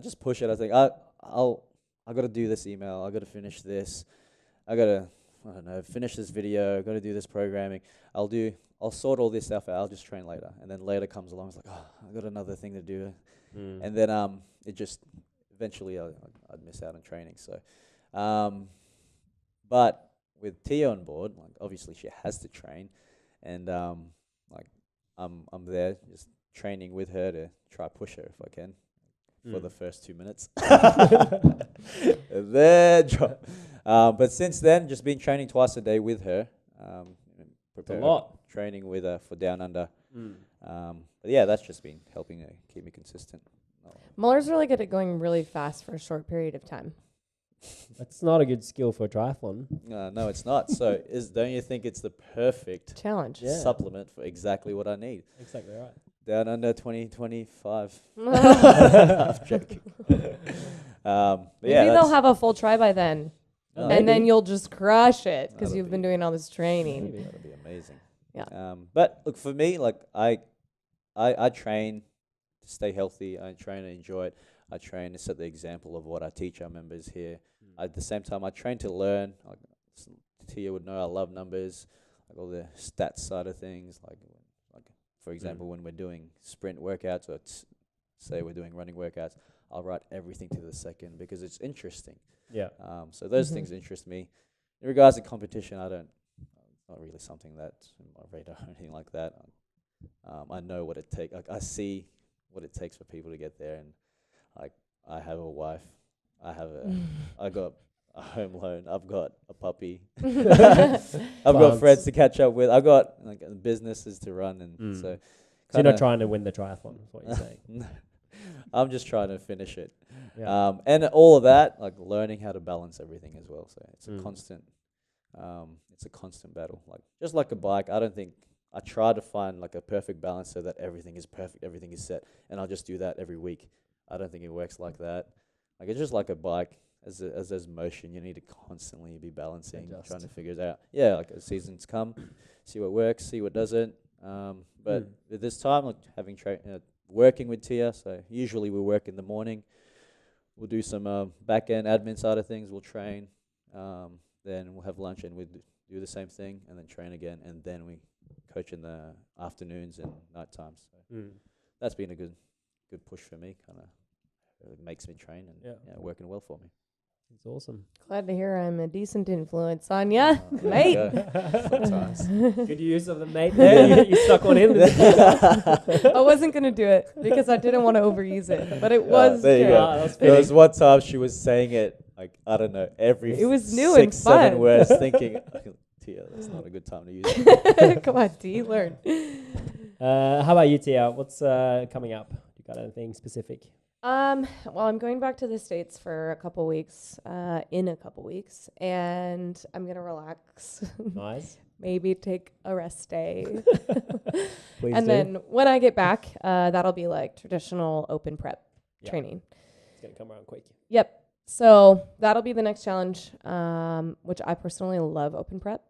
just push it. I think, I got to do this email, I got to finish this, I got to, I don't know, finish this video, I got to do this programming. I'll sort all this stuff out, I'll just train later. And then later comes along, it's like, I got another thing to do. And then it just... Eventually, I'd miss out on training. So, but with Tia on board, like, obviously she has to train, and like, I'm there just training with her to try push her if I can for the first 2 minutes, and then drop. But since then, just been training twice a day with her. It's a lot. Training with her for Down Under. But yeah, that's just been helping her keep me consistent. Muller's really good at going really fast for a short period of time. That's not a good skill for a triathlon. No, it's not. So, don't you think it's the perfect Challenge. supplement for exactly what I need? Exactly right. Down Under 2025. I'm joking. Maybe they'll have a full try by then. And then you'll just crush it because you've been doing all this training. Maybe that'll be amazing. Yeah. But look, for me, like, I train to stay healthy. I train to enjoy it. I train to set the example of what I teach our members here. At the same time, I train to learn. Like, Tia would know I love numbers, like all the stats side of things. Like For example, when we're doing sprint workouts or say we're doing running workouts, I'll write everything to the second because it's interesting. Yeah. So those things interest me. In regards to competition, it's not really something that's in my radar or anything like that. I know what it takes. Like, I see what it takes for people to get there, and like, I have a wife, I got a home loan, I've got a puppy, I've got friends to catch up with, I've got like businesses to run, and so you're not trying to win the triathlon, is what you're saying. I'm just trying to finish it. Yeah. And all of that, like learning how to balance everything as well. So it's a constant battle. Like just like a bike, I try to find like a perfect balance so that everything is perfect, everything is set, and I'll just do that every week. I don't think it works like that. Like it's just like a bike. As there's motion, you need to constantly be balancing, trying to figure it out. Yeah, like as seasons come, see what works, see what doesn't. But at this time, like having working with Tia, so usually we work in the morning. We'll do some back end admin side of things. We'll train, then we'll have lunch and we'll do the same thing, and then train again, and then we coach in the afternoons and night times. So that's been a good push for me. Kind of makes me train and working well for me. It's awesome. Glad to hear I'm a decent influence on ya, mate. Sometimes. Good use of the mate there. You stuck one in. I wasn't going to do it because I didn't want to overuse it, but it was there you good. go. There was one time she was saying it, like, I don't know, every It was new 6, and fun. 7 words, thinking, Tia, that's not a good time to use it. Come on, D, learn. How about you, Tia? What's coming up? You got anything specific? Well, I'm going back to the States for a couple weeks, and I'm going to relax. Nice. Maybe take a rest day. Please And do. then when I get back, that'll be like traditional open prep training. It's going to come around quick. Yep. So that'll be the next challenge, which I personally love open prep.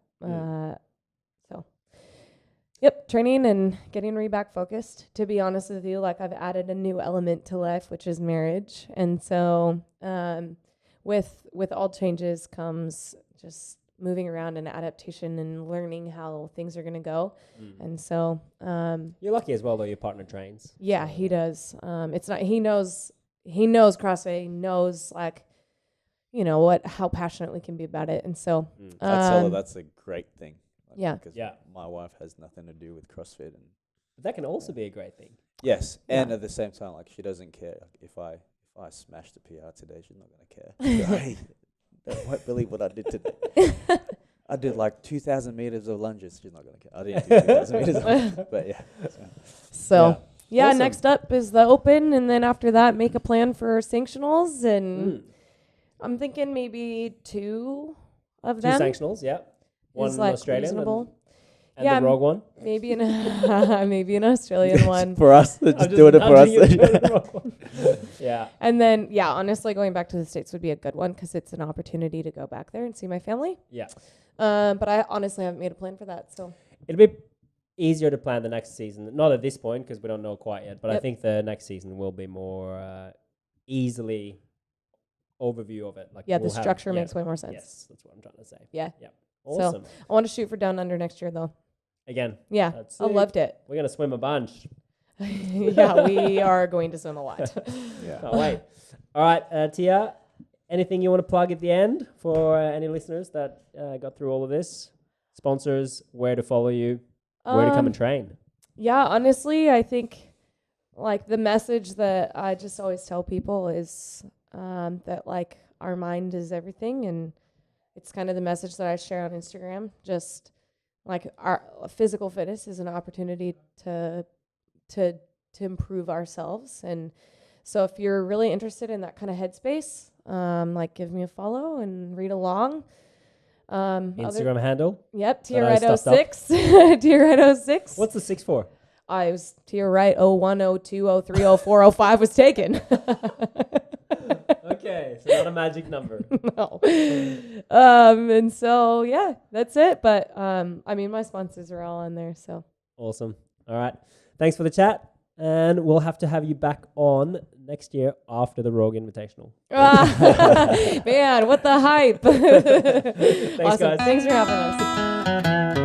Training and getting back focused. To be honest with you, like I've added a new element to life, which is marriage. And so with all changes comes just moving around and adaptation and learning how things are going to go. And so you're lucky as well, though. Your partner trains. Yeah, he does. It's not. He knows CrossFit. He knows how passionate we can be about it. And so I tell her that's a great thing. Because my wife has nothing to do with CrossFit, and but that can also be a great thing. Yes, and at the same time, like she doesn't care. Like, if I smash the PR today, she's not gonna care. Hey, you won't believe what I did today. I did like 2,000 meters of lunges. She's not gonna care. I didn't do 2,000 meters of lunges, but yeah. So Awesome. Next up is the Open, and then after that, make a plan for Sanctionals, and I'm thinking maybe 2 of 2 them. Sanctionals, yeah. One like Australian reasonable. and the Rogue one. Maybe an Australian one. For us, just doing it for us. Yeah. And then, honestly, going back to the States would be a good one because it's an opportunity to go back there and see my family. Yeah. But I honestly haven't made a plan for that. So it'll be easier to plan the next season. Not at this point because we don't know quite yet. But I think the next season will be more easily overview of it. Like the structure makes way more sense. Yes, that's what I'm trying to say. Yeah. Awesome. So I want to shoot for Down Under next year, though. Again. Yeah, I loved it. We're going to swim a bunch. Yeah, we are going to swim a lot. Can't wait. All right, Tia, anything you want to plug at the end for any listeners that got through all of this? Sponsors, where to follow you, where to come and train? Yeah, honestly, I think like the message that I just always tell people is that like our mind is everything, and it's kind of the message that I share on Instagram. Just like our physical fitness is an opportunity to improve ourselves. And so if you're really interested in that kind of headspace, like give me a follow and read along. Instagram handle? Yep, TiaWright06. TiaWright06. What's the 6 for? I was TiaWright 01, 02, 03, 04, 05 was taken. Okay, so not a magic number. No. And so, yeah, that's it. But, I mean, my sponsors are all on there, so. Awesome. All right. Thanks for the chat. And we'll have to have you back on next year after the Rogue Invitational. Man, what the hype. Thanks, Awesome. guys. Thanks for having us.